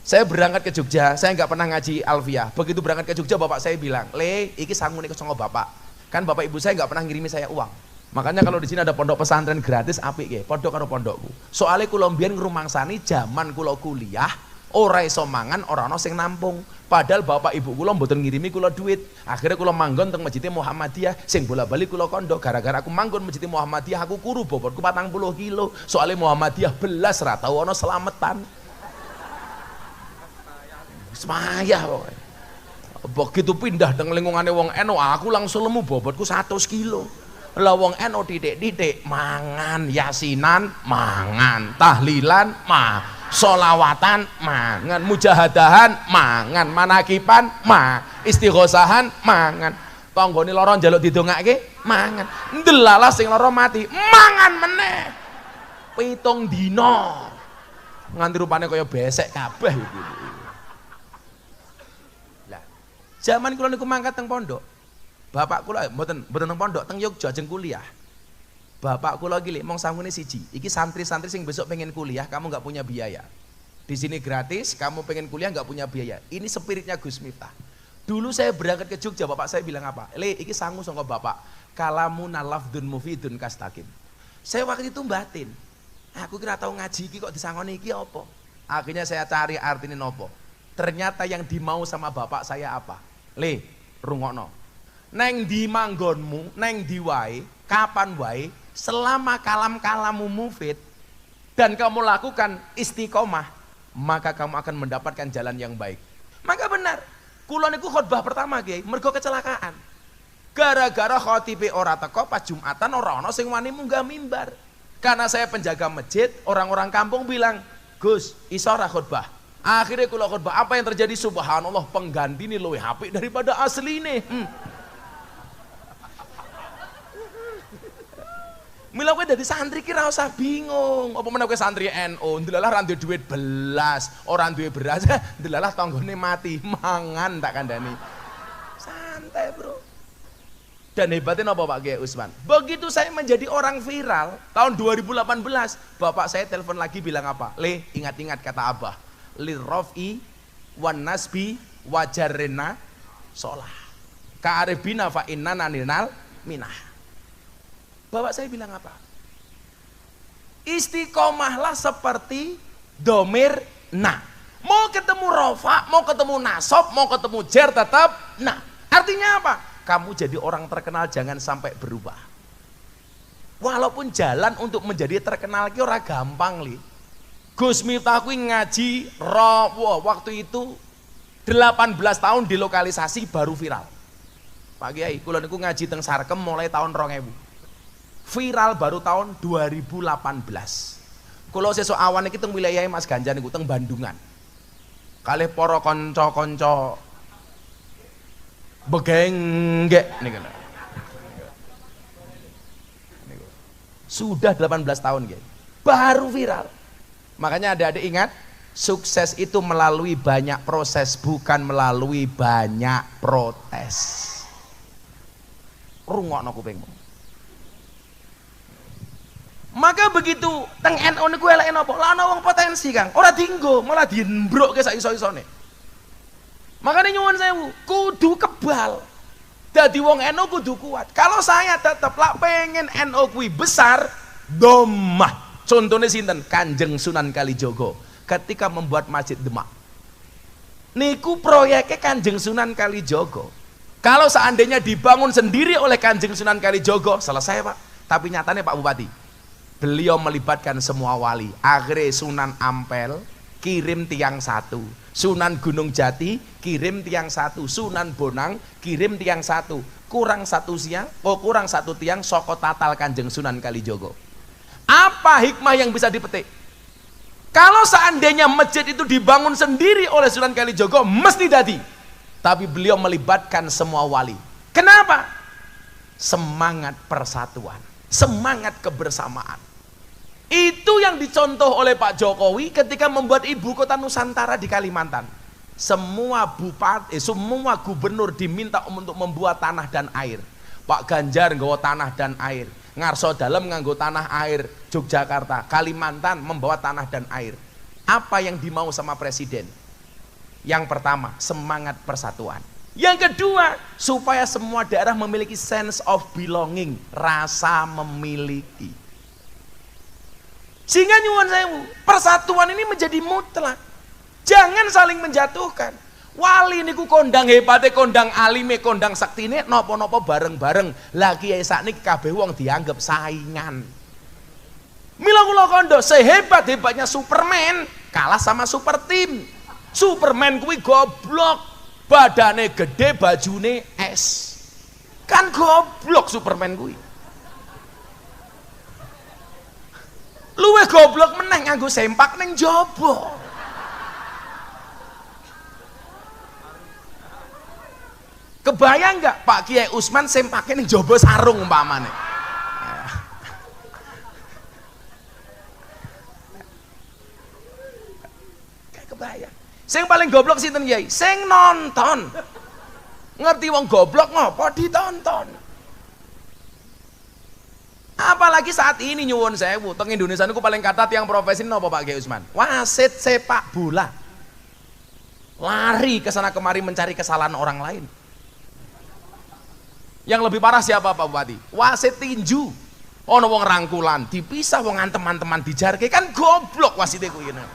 S1: Saya berangkat ke Jogja, saya nggak pernah ngaji Alfiah. Begitu berangkat ke Jogja, bapak saya bilang, "Le, iki sangu niku songo bapak." Kan bapak ibu saya nggak pernah ngirimi saya uang. Makanya kalau di sini ada pondok pesantren gratis apik nggih, pondok karo pondokku. Soale kula mbiyen ngrumangsani zaman kula kuliah, ora iso mangan, ora ana sing nampung. Padahal bapak ibu kula mboten ngirimi kula duit. Akhirnya kula manggon teng Masjid Muhammadiyah, sing bola-bali kula kondo. Gara-gara aku manggon Masjid Muhammadiyah, aku kuru bobotku 40 kilo. Soale Muhammadiyah belas ra tau ana selametan. Semaya pokoknya. Begitu pindah dengan lingkungannya wong NU, aku langsung lemu bobotku 100 kilo. Lah wong NU didik mangan, yasinan mangan, tahlilan solawatan mangan, mujahadahan mangan, manakipan istighosahan mangan. Tanggane lara njaluk didongake, mangan. Ndelalah sing lara mati, mangan meneh. 7 dina. Nganti rupane kaya besek kabeh iku. Lah, zaman kula niku mangkat teng pondok. Bapak kula mboten teng pondok, teng Yogya ajeng kuliah. Bapak kula iki mong sangune siji. Iki santri-santri sing besok pengen kuliah, kamu nggak punya biaya. Di sini gratis, kamu pengen kuliah nggak punya biaya. Ini spiritnya Gus Miftah. Dulu saya berangkat ke Jogja, bapak saya bilang apa? Le, iki sangu sangka bapak. Kalamun lafdun mufidun kastakim. Saya waktu itu batin. Aku kira tahu ngaji iki kok disangoni iki apa? Akhirnya saya cari artine nopo. Ternyata yang dimau sama bapak saya apa? Le, rungokno. Neng di manggonmu, neng di wae, kapan wae, selama kalam-kalamu mufid dan kamu lakukan istiqomah, maka kamu akan mendapatkan jalan yang baik. Maka benar, kula niku khotbah pertama Kiai, mergo kecelakaan. Gara-gara khotibe ora teko pas Jumatan ora ana sing wani munggah mimbar. Karena saya penjaga masjid, orang-orang kampung bilang, "Gus, iso ora khotbah?" Akhirnya kula khotbah, apa yang terjadi? Subhanallah, pengganti ini luwih apik daripada asline. Mila kowe dadi santri ki ra usah bingung. Apa meneh kowe santri NU, ndelalah ra duwe duit belas, ora duwe beras, ndelalah tanggane mati, mangan tak kandhani. Santai, Bro. Dan hebatnya apa Pak Kiai Usman? Begitu saya menjadi orang viral tahun 2018, bapak saya telepon lagi bilang apa? Le, ingat-ingat kata Abah. Lirrofi wan nasbi wajarrena sholah. Ka'aribina fa inna naninal minah. Bapak saya bilang apa? Istiqomahlah seperti domir na. Mau ketemu rofa, mau ketemu nasob, mau ketemu jer tetap na. Artinya apa? Kamu jadi orang terkenal jangan sampai berubah. Walaupun jalan untuk menjadi terkenal ki ora gampang li. Gus Miftah kuwi ngaji waktu itu 18 tahun di lokalisasi baru viral. Pak Kiai, kula niku ngaji teng Sarkem mulai tahun 2000. Viral baru tahun 2018. Kula sesuk awan iki teng wilayah Mas Ganjar niku teng Bandungan. Kalih para kanca-kanca begenggek niku. Sudah 18 tahun Kiai. Baru viral. Makanya adik-adik ingat, sukses itu melalui banyak proses, bukan melalui banyak protes. Rungokno kupingmu. Maka begitu teng NU niku eleke napa? Lah ana wong potensi, Kang. Ora dienggo, malah diembrokke sak iso-isone. Makanya nyuwun sewu, kudu kebal. Dadi wong NU kudu kuat. Kalau saya tetap lah pengen NU kuwi besar, domah. Contohnya sinten? Kanjeng Sunan Kalijogo ketika membuat Masjid Demak. Niku proyeknya Kanjeng Sunan Kalijogo. Kalau seandainya dibangun sendiri oleh Kanjeng Sunan Kalijogo, selesai Pak. Tapi nyatanya Pak Bupati, beliau melibatkan semua wali. Akhirnya Sunan Ampel kirim tiang satu, Sunan Gunung Jati kirim tiang satu, Sunan Bonang kirim tiang satu, kurang satu tiang soko tatal Kanjeng Sunan Kalijogo. Apa hikmah yang bisa dipetik? Kalau seandainya masjid itu dibangun sendiri oleh Sunan Kalijogo, mesti dadi. Tapi beliau melibatkan semua wali. Kenapa? Semangat persatuan, semangat kebersamaan. Itu yang dicontoh oleh Pak Jokowi ketika membuat ibu kota Nusantara di Kalimantan. Semua bupati, semua gubernur diminta untuk membuat tanah dan air. Pak Ganjar nggawa tanah dan air, Ngarso Dalem nganggo tanah air, Yogyakarta, Kalimantan membawa tanah dan air. Apa yang dimau sama presiden? Yang pertama, semangat persatuan. Yang kedua, supaya semua daerah memiliki sense of belonging, rasa memiliki. Sehingga nyuwun sewu, persatuan ini menjadi mutlak. Jangan saling menjatuhkan. Wali niku kondang hebate, kondang alime, kondang saktine, nopo-nopo bareng-bareng. Lagi ya sakniki kabeh wong dianggap saingan. Mila kula kondo, sehebat-hebatnya Superman kalah sama super team. Superman kuwi goblok, badane gede, bajune es. Kan goblok Superman kuwi. Luwih goblok meneh nganggo sempak ning jaba. Kebayang nggak Pak Kiai Usman sing pake ning jaba sarung umpamane. Kayak kebayang. Sing paling goblok sinten Kiai? Sing nonton. Ngerti wong goblok ngopo ditonton. Apalagi saat ini nyuwun sewu, teng Indonesia niku paling kathah yang profesi napa Pak Kiai Usman? Wasit sepak bola. Lari ke sana kemari mencari kesalahan orang lain. Yang lebih parah siapa Pak Bupati? Wasit tinju. Ono wong rangkulan, dipisah wong teman-teman dijarke, kan goblok wasite kuwi ngene.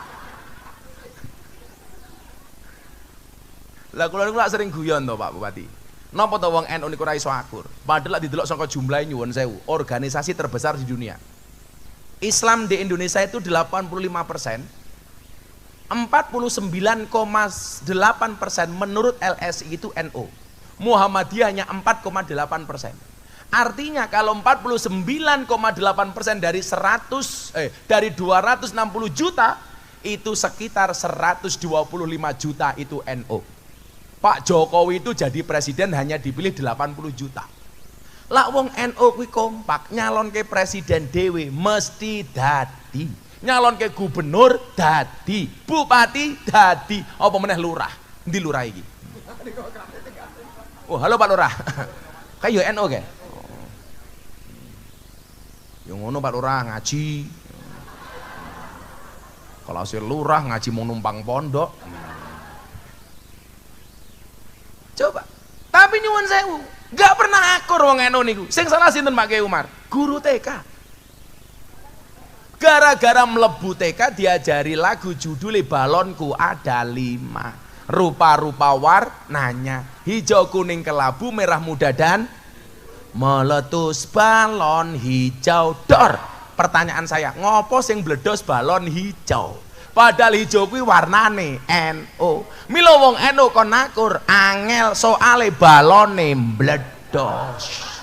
S1: Lah kula niku sering guyon to Pak Bupati. Napa to wong NU niku ora iso akur? Padahal lek didelok saka jumlahe nyuwun sewu, organisasi terbesar di dunia. Islam di Indonesia itu 85%. 49,8% menurut LSI itu NU. Muhammadiyah hanya 4,8%. Artinya kalau 49,8% dari 260 juta itu sekitar 125 juta itu NU. Pak Jokowi itu jadi presiden hanya dipilih 80 juta. Lah wong NU kuwi kompak nyalon ke presiden dhewe mesti dadi. Nyalon ke gubernur dadi, bupati dadi, apa meneh lurah. Endi lurah iki? Oh, halo Pak Lurah. Kayak yo NU ke? Yang ngono Pak Lurah ngaji. Kalau si lurah ngaji mau numpang pondok. Coba. Tapi nyuwun sewu, gak pernah akur wong NU niku. Sing salah sinten Pak Kiai Umar? Guru TK. Gara-gara mlebu TK diajari lagu judulnya Balonku Ada 5. Rupa-rupa warnanya, hijau kuning kelabu merah muda dan meletus balon hijau dor. Pertanyaan saya, ngopo sing bledos balon hijau? Padahal hijau kuwi warnane NU. Mila wong NU kon akur angel soale balone mbledos.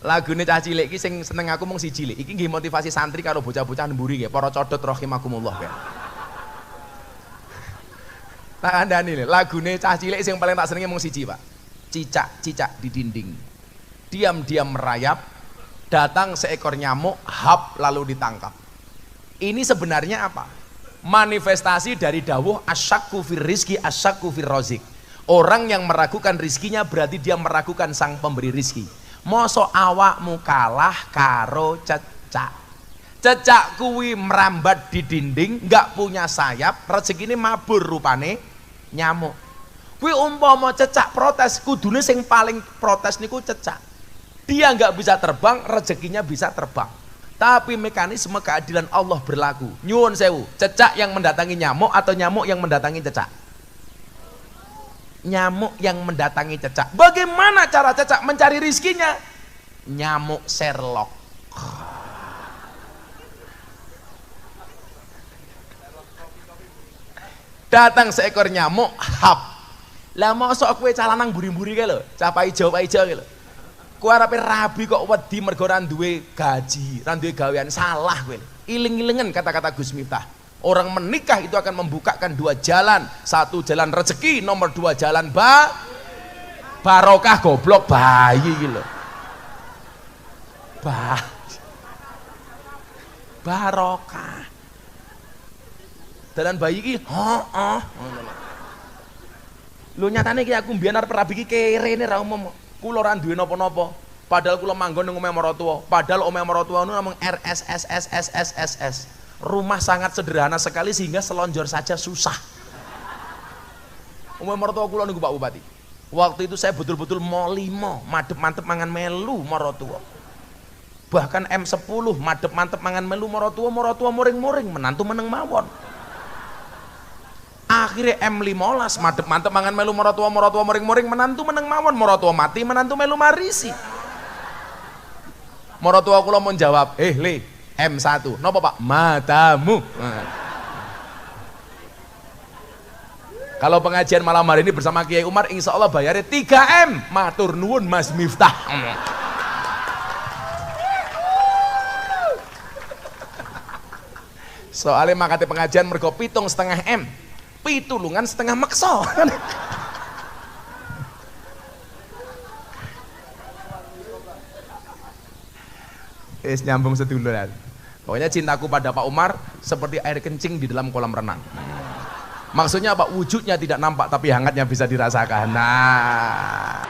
S1: Lagune cah cilik iki sing seneng aku mung siji cilik. Iki nggih motivasi santri karo bocah-bocah mburi nggih, para codot rahimakumullah nggih. Tak andani lho, lagune cah cilik sing paling tak senenge mung siji, Pak. Cicak-cicak di dinding. Diam-diam merayap, datang seekor nyamuk, hap lalu ditangkap. Ini sebenarnya apa? Manifestasi dari dawuh asyakku fir rizki, asyakku fir rozik. Orang yang meragukan rizkinya berarti dia meragukan sang pemberi rizki. Mosok awakmu kalah karo cecak. Cecak kuwi merambat di dinding, nggak punya sayap, rezekine mabur rupane nyamuk. Kuwi umpama cecak protes, kudune sing paling protes niku cecak. Dia nggak bisa terbang, rezekinya bisa terbang. Tapi mekanisme keadilan Allah berlaku. Nyuwun sewu, cecak yang mendatangi nyamuk atau nyamuk yang mendatangi cecak? Nyamuk yang mendatangi cecak. Bagaimana cara cecak mencari rizkinya? Nyamuk Sherlock. Datang seekor nyamuk, hap. Lah mosok kowe calanang buri-buri kae lho, capai ijo lho. Kowe arepe rabi kok wedi mergo ora duwe gaji, ora duwe gawean, salah kowe. Iling-ilengen kata-kata Gus Miftah. Orang menikah itu akan membukakan dua jalan. Satu jalan rezeki, nomor dua jalan barokah. Goblok bayi gitu. Barokah. Dalan bayi iki, lho nyatane iki aku mbiyen arep rabi iki kerene ra umum. Kula ora duwe napa-napa. Padahal kula manggon nang omahe maratuwa. Padahal omahe maratuwa niku namung RSSSSSSS. Rumah sangat sederhana sekali sehingga selonjor saja susah. Omahe maratuwa kula niku Pak Bupati. Waktu itu saya betul-betul molimo, madep-mantep mangan melu maratuwa. Bahkan M10 madep-mantep mangan melu maratuwa muring-muring, menantu meneng mawon. Akhirnya M15 madep-mantep mangan melu maratuwa muring-muring, menantu meneng mawon, maratuwa mati, menantu melu marisi. Maratuwa kula mau jawab, Le, M1, nopo Pak? Matamu. Kalau pengajian malam hari ini bersama Kiai Umar, insya Allah bayarnya 3M. Matur nuwun Mas Miftah. Soalnya makati pengajian mergo 7,5 M. Pitulungan setengah makso. Nyambung seduluran. Pokoknya cintaku pada Pak Umar seperti air kencing di dalam kolam renang. Maksudnya apa? Wujudnya tidak nampak tapi hangatnya bisa dirasakan. Nah,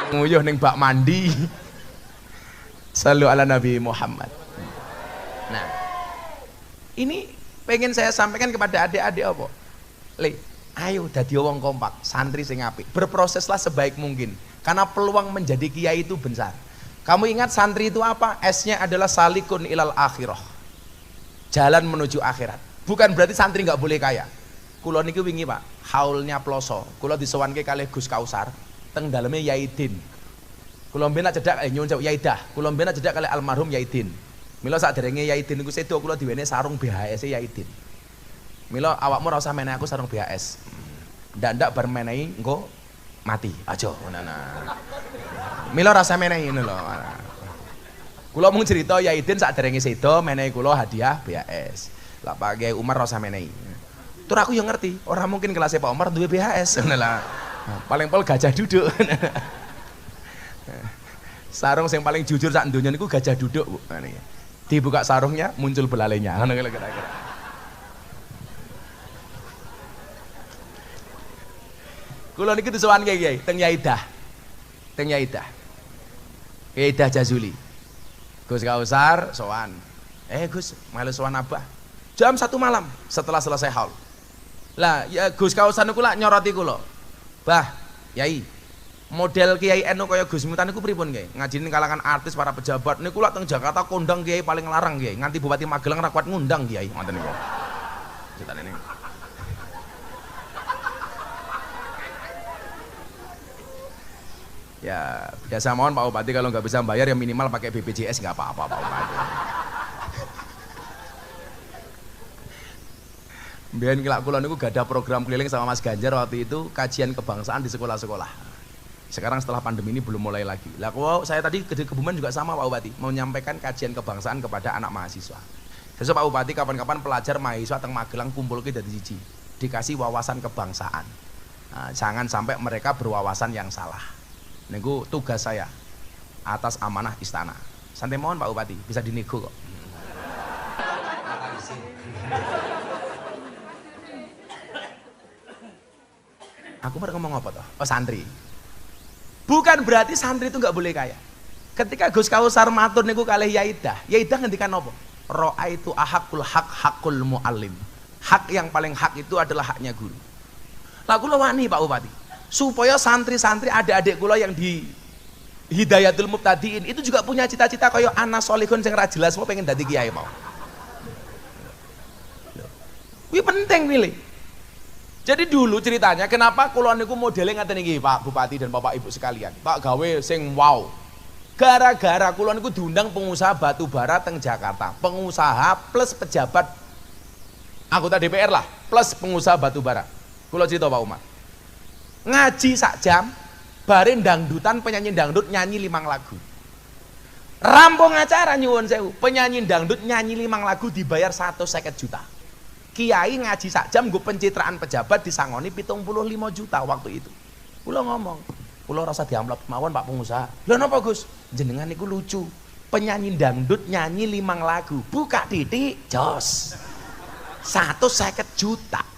S1: nguyuh ning bak mandi. Sallu ala Nabi Muhammad. Nah, ini pengen saya sampaikan kepada adik-adik apa? Le, ayo dadi wong kompak, santri sing apik. Berproseslah sebaik mungkin karena peluang menjadi kiai itu besar. Kamu ingat santri itu apa? S-nya adalah salikun ilal akhirah. Jalan menuju akhirat. Bukan berarti santri nggak boleh kaya. Kulo niki wingi Pak, haulnya ploso. Kulo disowanke kalih Gus Kausar, teng daleme Yaidin. Kulo mben cedak nyuwun sewu Yaidah. Kulo mben cedak kalih almarhum Yaidin. Mila sakderenge Yaidin niku sedo kulo diwene sarung BHS e Yaidin. Mila awakmu ora usah menehi aku sarung BHS. Ndak bar menehi engko mati. Aja ngono. Mila ora usah menehi ngono lho. Kula mung cerita Yaidin sakderenge sedo menehi kula hadiah BHS. Lah Pak Kiai Umar ora usah menehi. Tur aku yo ngerti, ora mungkin kelasnya Pak Umar duwe BHS ngono lah. Paling pol gajah duduk. Sarung yang paling jujur sak donya niku gajah duduk, Bu. Dibuka sarungnya muncul belalainya. Ngono kira-kira. Kula niki disowanke Kiai teng Yaidah. Teng Yaidah. Yaidah Jazuli. Gus Kausar sowan. Gus, melu sowan Abah. Jam 1 malam setelah selesai haul. Lah, ya Gus Kausar niku lak nyoroti kula. Bah, Yai, model Kiai NU kaya Gus Miftah niku pripun Kiai? Ngajine kalangan artis para pejabat niku lak teng Jakarta kondang Kiai paling larang Kiai. Nganti Bupati Magelang ra kuat ngundang Kiai, ngoten niku. Ceritane niku. Ya biasa mohon Pak Bupati kalau nggak bisa bayar ya minimal pakai BPJS nggak apa-apa Pak Bupati. Biyen kelak kula niku gak ada program keliling sama Mas Ganjar waktu itu kajian kebangsaan di sekolah-sekolah. Sekarang setelah pandemi ini belum mulai lagi. Lah saya tadi ke Kebumen juga sama Pak Bupati, mau menyampaikan kajian kebangsaan kepada anak mahasiswa. Besok Pak Bupati kapan-kapan pelajar mahasiswa teng Magelang kumpul ke dari siji, dikasih wawasan kebangsaan. Nah, jangan sampai mereka berwawasan yang salah. Niku tugas saya atas amanah istana. Santai mohon Pak Bupati, bisa dinego kok. Aku baru ngomong apa toh? Oh santri. Bukan berarti santri itu nggak boleh kaya. Ketika Gus Kausar matur niku kalih Yaidah, Yaidah ngendikan apa? Ra'aitu ahakul hak hakul muallim. Hak yang paling hak itu adalah haknya guru. Lah kula wani Pak Bupati. Supaya santri-santri adik-adik kula yang di Hidayatul Mubtadiin itu juga punya cita-cita kaya ana solihun sing ra jelas mau pengen dadi kiai mau. Kuwi penting milih. Jadi dulu ceritanya kenapa kula niku modele ngaten iki Pak Bupati dan Bapak Ibu sekalian. Tak gawe sing wow. Gara-gara kula niku diundang pengusaha batu bara teng Jakarta. Pengusaha plus pejabat anggota DPR lah, plus pengusaha batu bara. Kula cerita Pak Umar. Ngaji sak jam, bare dangdutan penyanyi dangdut nyanyi 5 lagu. Rampung acara nyuwun sewu, penyanyi dangdut nyanyi 5 lagu dibayar 150 juta. Kiai ngaji sak jam nggo pencitraan pejabat disangoni 75 juta waktu itu. Kula ngomong, kula rasa diamplop mawon Pak pengusaha. Lha napa Gus? Jenengan niku lucu. Penyanyi dangdut nyanyi 5 lagu, buka titik jos. 150 juta.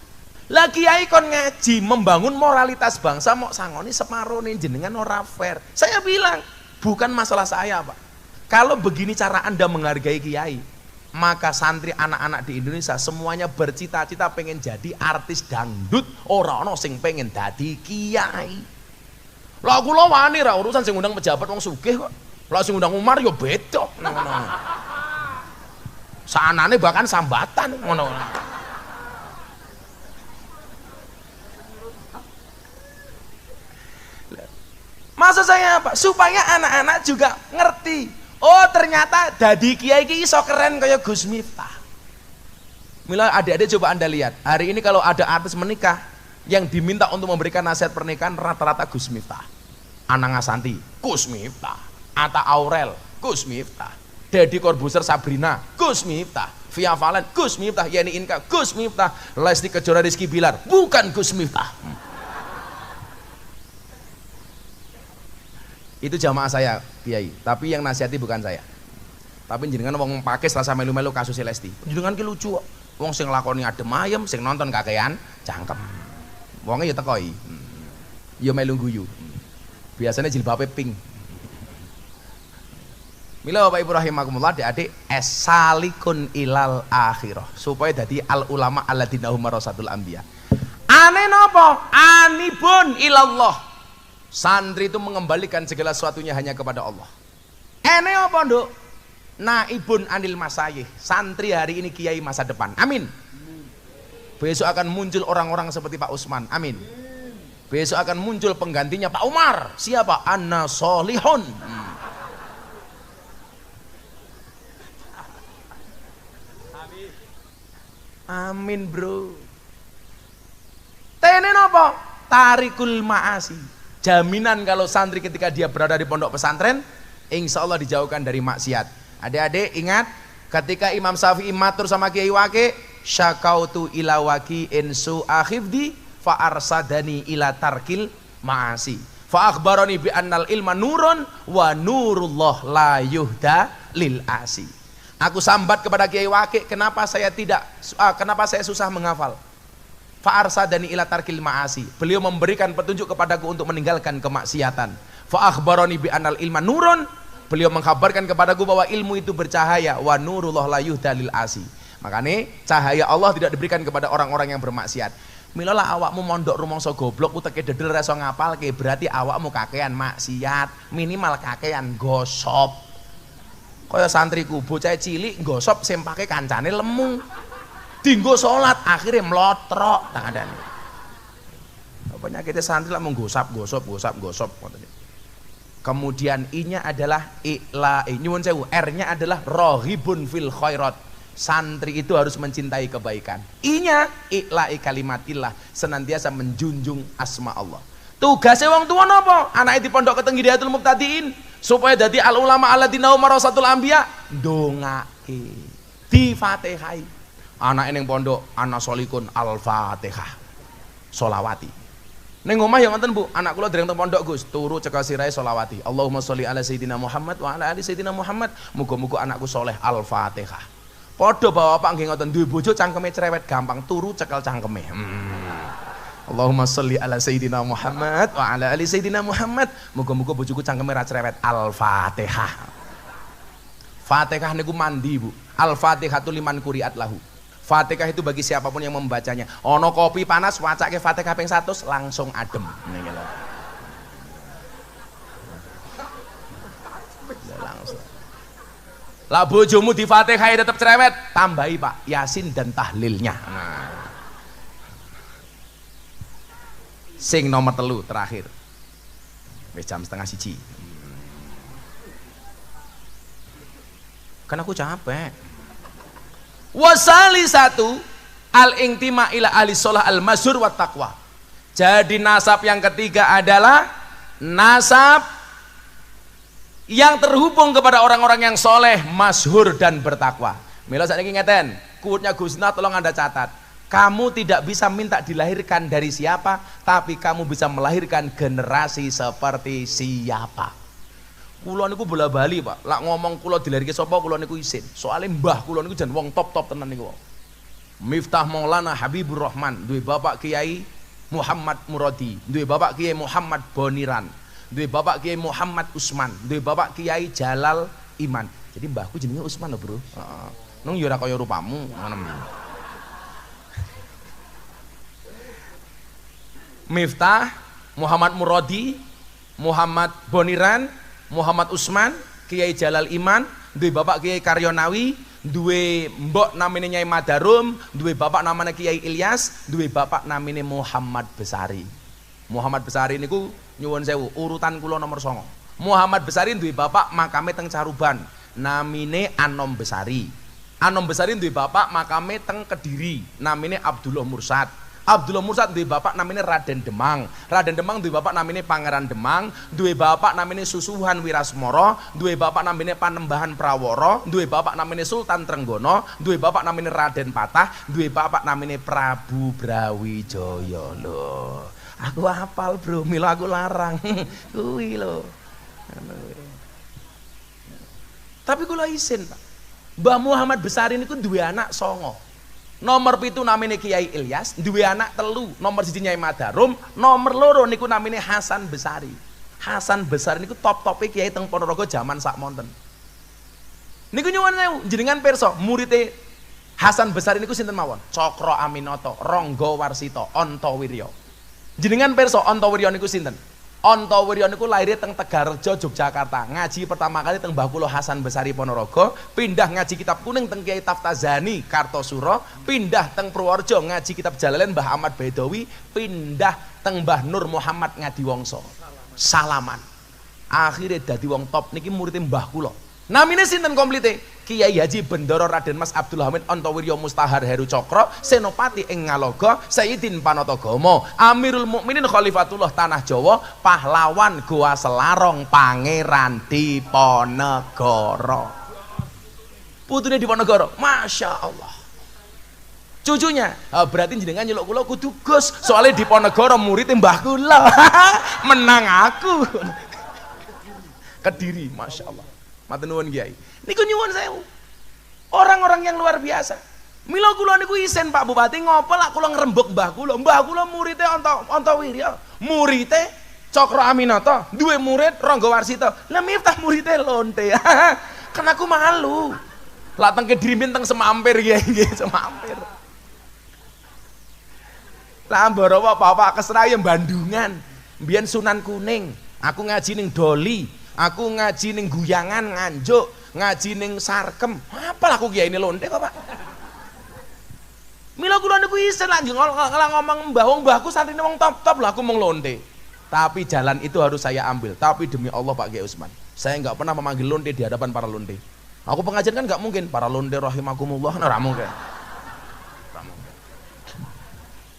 S1: Lah kiai kon ngaji membangun moralitas bangsa mau sangoni separuh nih jenengan ora fair. Saya bilang bukan masalah saya Pak. Kalau begini cara Anda menghargai kiai, maka santri anak-anak di Indonesia semuanya bercita-cita pengen jadi artis dangdut, ora ono sing pengen dadi kiai. Lah kula wani ra urusan sing ngundang pejabat wong sugih kok. Lah sing ngundang Umar yo beda ngono. Sanane bahkan sambatan ngono. Maksud saya apa? Supaya anak-anak juga ngerti. Oh ternyata dadi kiai ki iso keren kayak Gus Miftah. Mila adik-adik coba Anda lihat. Hari ini kalau ada artis menikah yang diminta untuk memberikan nasihat pernikahan rata-rata Gus Miftah. Anang Asanti, Gus Miftah. Atta Aurel, Gus Miftah. Deddy Corbuzier Sabrina, Gus Miftah. Via Valen, Gus Miftah. Yeni Inka, Gus Miftah. Lesti Kejora Rizky Bilar, bukan Gus Miftah. Itu jamaah saya, Kiai. Tapi yang nasihati bukan saya. Tapi jenengan wong pakis rasa melu-melu kasus Lesti. Jenengan ki lucu kok. Wong sing lakoni adem ayem, sing nonton kakean cangkem. Wonge ya tekoi. Ya melu guyu. Biasanya jilbabe pink. Mila Bapak Ibu rahimakumullah, adik-adik, esalikun ilal akhirah, supaya dadi al ulama alladzina hum warasatul anbiya. Ane napa? Anibun ilallah. Santri itu mengembalikan segala sesuatunya hanya kepada Allah. Ene apa, Nduk? Naibun anil masayih. Santri hari ini kiai masa depan. Amin. Besok akan muncul orang-orang seperti Pak Usman. Amin. Besok akan muncul penggantinya Pak Umar. Siapa? Anna solihun. Amin bro. Tenen apa? Tarikul ma'asi. Jaminan kalau santri ketika dia berada di pondok pesantren, insya Allah dijauhkan dari maksiat. Adik-adik ingat, ketika Imam Syafi'i matur sama Kiai Wake, syakautu ila waki insu akhifdi fa arsadani ila tarkil ma'asi. Fa akhbarani bi annal ilma nurun wa nurullah la yuhda lil asi. Aku sambat kepada Kiai Wake, kenapa saya susah menghafal? Fa arsadani ila tarkil ma'asi. Beliau memberikan petunjuk kepadaku untuk meninggalkan kemaksiatan. Fa akhbarani bi annal ilma nurun. Beliau mengkabarkan kepadaku bahwa ilmu itu bercahaya, wa nurullah la yuhda lil asi. Makanya cahaya Allah tidak diberikan kepada orang-orang yang bermaksiat. Milolah awakmu mondok rumangsa goblok uteke dedel reso ngapalke, berarti awakmu kakean maksiat, minimal kakean gosop. Kaya santriku bocah cilik nggosop sempake kancane lemu. Dinggo salat akhirnya mlotrok tak adane. Penyakitnya santri lah menggosap. Kemudian I-nya adalah nyuwun sewu, R-nya adalah rohibun fil khairat. Santri itu harus mencintai kebaikan. I-nya ikla'i kalimatillah, senantiasa menjunjung asma Allah. Tugasnya wong tua napa? Anake di pondok keteng Hidayatul Muqtadiin supaya dadi al ulama alladzina hum warasatul anbiya, ndongake, difatihai. Anake ning pondok ana solikun al-Fatihah. Solawati. Ning omah ya ngoten Bu, anak kula dereng teng pondok Gus, turu cekal sirahe solawati. Allahumma sholli ala sayyidina Muhammad wa ala ali sayyidina Muhammad. Muga-muga anakku soleh al-Fatihah. Padha bapak nggih ngoten, duwe bojo cangkeme cerewet gampang, turu cekel cangkeme. Allahumma sholli ala sayyidina Muhammad wa ala ali sayyidina Muhammad. Muga-muga bojoku cangkeme ra cerewet. Al-Fatihah. Fatihah niku mandi Bu. Al-Fatihatu liman quri'at lahu. Fatihah itu bagi siapapun yang membacanya. Ono kopi panas wacake Fatihah ping 100 langsung adem. Niki lho. Langsung. Lah bojomu di Fatihah tetap cerewet, tambahi Pak Yasin dan tahlilnya. Nah. Sing nomor 3 terakhir. Wis jam 12:30. Kan aku capek. Wasali satu al-intima ila ahli sholah al-mazhur wa taqwa. Jadi nasab yang ketiga adalah nasab yang terhubung kepada orang-orang yang soleh, mazhur dan bertakwa. Mila saiki ngeten, quote-nya Gusna tolong Anda catat. Kamu tidak bisa minta dilahirkan dari siapa, tapi kamu bisa melahirkan generasi seperti siapa. Kula niku bola bali Pak, lak ngomong kula dilahirke sapa kula niku isin. Soale mbah kula niku jan wong top-top tenan niku. Miftah Maulana Habibur Rahman, duwe bapak Kiai Muhammad Muradi, duwe bapak Kiai Muhammad Boniran, duwe bapak Kiai Muhammad Usman, duwe bapak Kiai Jalal Iman. Jadi mbahku jenenge Usman lho, Bro. Heeh. Nung yo ora kaya rupamu, ngono. Miftah, Muhammad Muradi, Muhammad Boniran, Muhammad Usman, Kiai Jalal Iman, duwe bapak Kiai Karyonawi, duwe mbok namine Nyai Madarum, duwe bapak namanya Kiai Ilyas, duwe bapak namine Muhammad Besari. Muhammad Besari niku nyuwun sewu, urutan kula nomor 9. Muhammad Besari duwe bapak makame teng Caruban, namine Anom Besari. Anom Besari duwe bapak makame teng Kediri, namine Abdullah Mursad. Abdullah Mursad duwe bapak namanya Raden Demang. Raden Demang duwe bapak namanya Pangeran Demang, duwe bapak namanya Susuhan Wirasmara, duwe bapak namanya Panembahan Prawara, duwe bapak namanya Sultan Trenggono, duwe bapak namanya Raden Patah, duwe bapak namanya Prabu Brawijaya. Lho, aku hafal bro, milo aku larang. Kuwi lho. Tapi kula isin, Pak. Mbah Muhammad Besari niku duwe anak 9. Nomor 7 namanya Kiai Ilyas, duwe anak 3, nomor 1 Nyai Madarum, nomor 2 niku namanya Hasan Besari. Hasan Besari niku top-tope kiai teng Ponorogo zaman sakmonten. Niku nyuwun sewu, jenengan pirsa, muridé Hasan Besari niku sinten mawon? Cokro Aminoto, Ronggo Warsito, Antawirya. Jenengan pirsa Antawirya niku sinten? Antawirya niku lahir teng Tegarrejo, Yogyakarta. Ngaji pertama kali teng Mbah kula Hasan Besari Ponorogo, pindah ngaji kitab kuning teng Kiai Taftazani Kartosuro, pindah teng Purworejo ngaji kitab Jalalain Mbah Ahmad Baidowi, pindah teng Mbah Nur Muhammad Ngadiwongso. Salaman. Akhirnya dadi wong top niki muridé Mbah kula. Namine sinten komplite? Kiai Haji Bendoro Raden Mas Abdul Hamid Antawirya Mustahar Heru Cokro, Senopati ing Ngaloga, Sayyidin Panatagomo, Amirul Mukminin Khalifatullah Tanah Jawa, pahlawan Goa Selarong, Pangeran Diponegoro. Putune Diponegoro, Masya Allah. Cucunya, berarti jenengan nyeluk kula kudu Gus, soalnya Diponegoro murid mbah kula. Menang aku. Kediri, Masya Allah. Matur nuwun Kiai. Niku nyuwun sewu. Orang-orang yang luar biasa. Mila kula niku isen Pak Bupati ngopo lak kula ngrembug mbah kula. Mbah kula muridé Antawirya, muridé Cokro Aminoto, duwe murid Ronggo Warsito. Lah Miftah muridé Lonte. Kan aku malu. Lah teng Kedirimin teng Semampir nggih, Semampir. Lah mbara Bapak Kesrayem Bandungan, mbiyen Sunan Kuning. Aku ngaji ning Doli. Aku ngaji ning Guyangan Nganjuk, ngaji ning Sarkem. Apal aku kiai ini Lonte kok, Pak. Mila kula niku isen lak ngomong mbahku santrine wong top-top lah aku mung Lonte. Tapi jalan itu harus saya ambil. Tapi demi Allah Pak Kiai Usman, saya enggak pernah memanggil Lonte di hadapan para Lonte. Aku pengajian kan enggak mungkin para Lonte rahimakumullah, ora mungkin.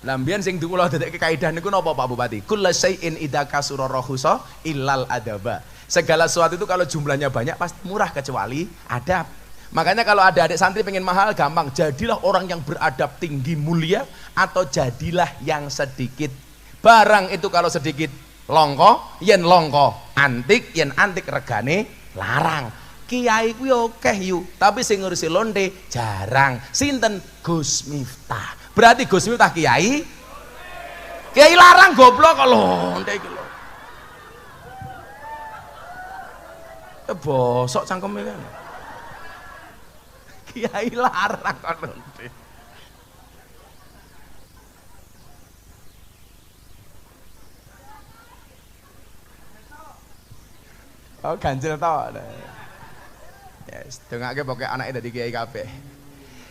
S1: Lambian sing kula dadekke kaidah niku napa Pak Bupati? Kullu syai'in idza kasura rahusa illal adaba. Segala sesuatu itu kalau jumlahnya banyak pasti murah kecuali adab. Makanya kalau ada adik santri pengen mahal gampang, jadilah orang yang beradab tinggi mulia atau jadilah yang sedikit. Barang itu kalau sedikit longko, yen longko antik, yen antik regane larang. Kiai kuwi akeh yu, tapi sing ngurusi Lonte jarang. Sinten? Gus Miftah. Berarti Gus Miftah kiai larang goblok kok Lonte iki lho. Bosok cangkeme kan. Kiai larang kok Lonte. Oh ganjel to. Yes, dongake pokoke anake dadi kiai kabeh.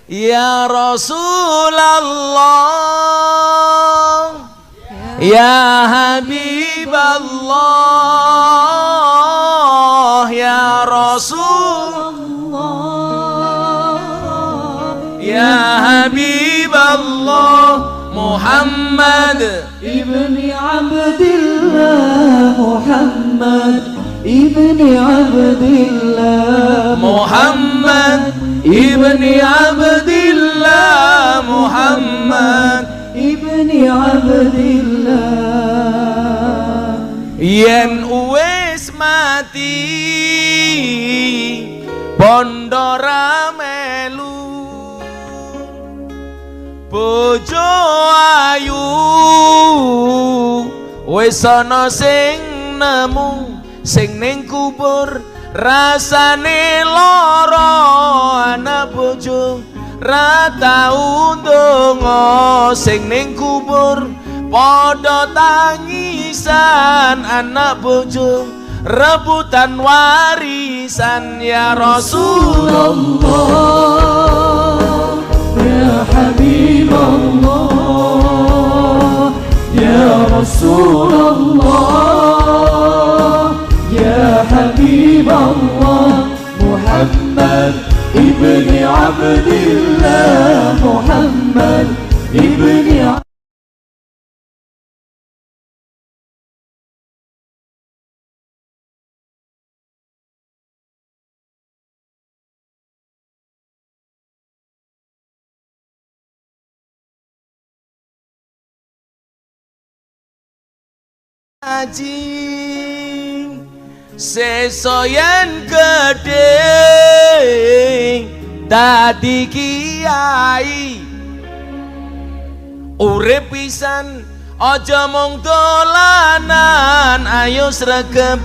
S1: Ya Rasulullah, ya Habiballah, ya Rasulullah, ya Habiballah, Muhammad
S5: ibni Abdillah, Muhammad ibni Abdillah,
S1: Muhammad ibni Abdillah, Muhammad
S5: ibni Abdillah.
S1: Yen wis mati bondo ra melu, bojo ayu wis ana sing nemu, sing ning kubur rasane lara, anak bojo ra tau ndonga, sing ning kubur padha tangisan, anak bojo rebutan warisan. Ya Rasulullah,
S5: ya Habiballah, ya Rasulullah, ya Habiballah, Muhammad ibni Abdillah, Muhammad ibni
S1: ngaji sesoyen gede dadi kiai urip pisan aja mung dolanan ayo sregep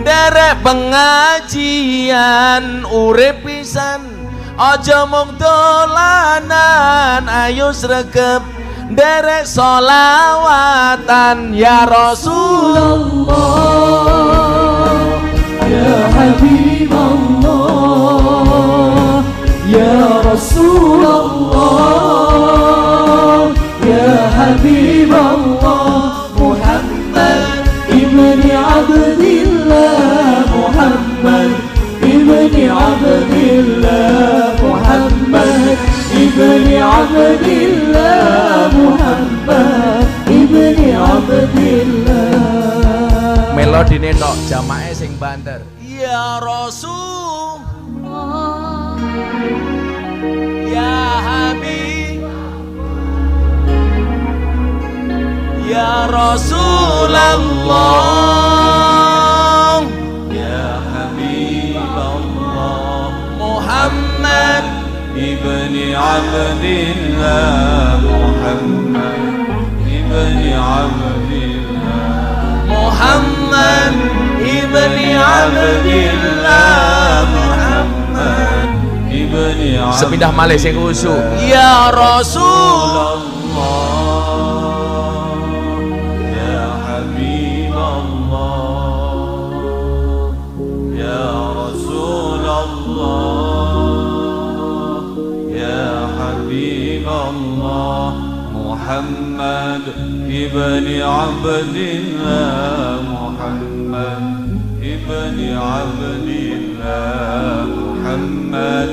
S1: derek pengajian urip pisan aja mung dolanan ayo sregep derek solawatan ya Rasulullah
S5: ya Habiballah ya Rasulullah ya Habiballah Muhammad ibni Abdillah Muhammad ibni Abdillah Muhammad ibni Abdillah Muhammad ibni Abdillah.
S1: Melodine nok jamae sing banter ya Rasul ya Habib ya Rasulullah
S6: ya Habiballah
S1: Muhammad
S6: ibni Abdillah Muhammad ibni Abdillah
S1: Muhammad ibni Abdillah Muhammad
S6: ibni Abdillah.
S1: Sepindah malih sing khusyuk ya Rasul
S6: ya Habiballah ya Rasulullah ya Habiballah Muhammad ibni Abdillah Muhammad ibni Abdillah Muhammad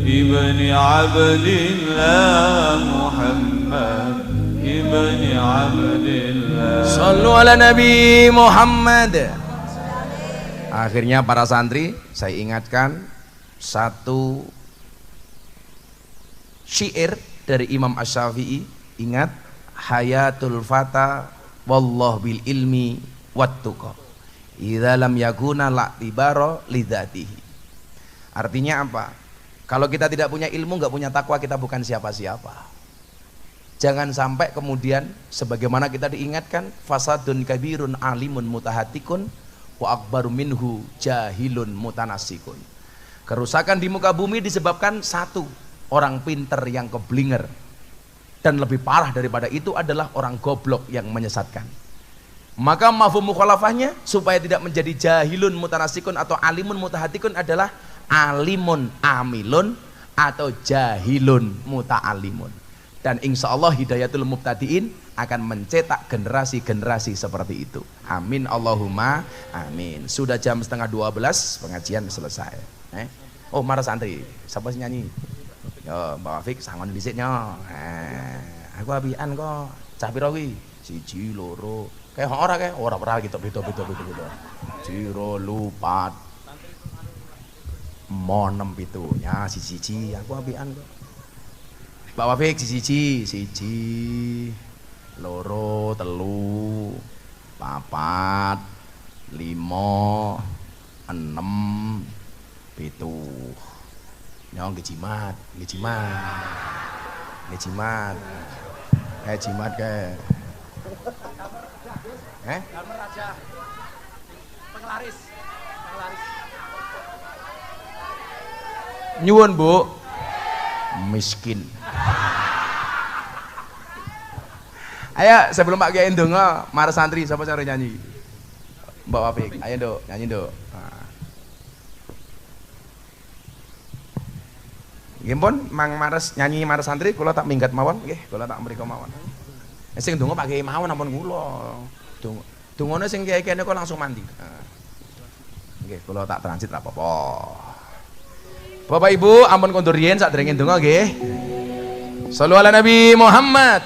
S6: ibni Abdillah Muhammad ibni Abdillah.
S1: Sallu ala Nabi Muhammad. Akhirnya para santri saya ingatkan satu syair dari Imam Asy-Syafi'i. Ingat, hayatul fata wallah bil ilmi wattuqa idza lam yakuna la'tibaro lidzatihi. Artinya apa? Kalau kita tidak punya ilmu, nggak punya takwa, kita bukan siapa-siapa. Jangan sampai kemudian sebagaimana kita diingatkan fasadun kabirun alimun mutahatikun wa akbaru minhu jahilun mutanasikun. Kerusakan di muka bumi disebabkan satu, orang pinter yang keblinger. Dan lebih parah daripada itu adalah orang goblok yang menyesatkan. Maka mafhum mukhalafahnya supaya tidak menjadi jahilun mutanasikun atau alimun mutahatikun adalah alimun amilun atau jahilun muta'alimun. Dan insya Allah hidayatul mubtadiin akan mencetak generasi-generasi seperti itu. Amin Allahumma amin. Sudah jam 11:30 pengajian selesai. Oh marah santri, siapa sih nyanyi? Yo Mbak Wafik sangon dhisiknya. Aku apian kok. Cah pira kuwi? 1 2 kayak ora kayak ora gitu beda. 0 4 6 7 nya 1 aku apian kok. Mbak Wafik 1 2 3 4 5 6 7 nyong jimat kayak penglaris nyuwun Bu miskin. Ayo sebelum Pak Kiai ndonga marah santri siapa cara nyanyi? Mbak Wafik ayo Nduk nyanyi Nduk. Nggih pun mang mares nyanyi mares santri kula tak minggat mawon nggih kula tak mriko mawon. Sing donga Pak Kiai mawon ampun kula. Dongane sing kiai-kiai kok langsung mandi. Nggih kula tak transit ra apa-apa. Bapak Ibu ampun kondur riyen sakderenge donga nggih. Shallu ala Nabi Muhammad.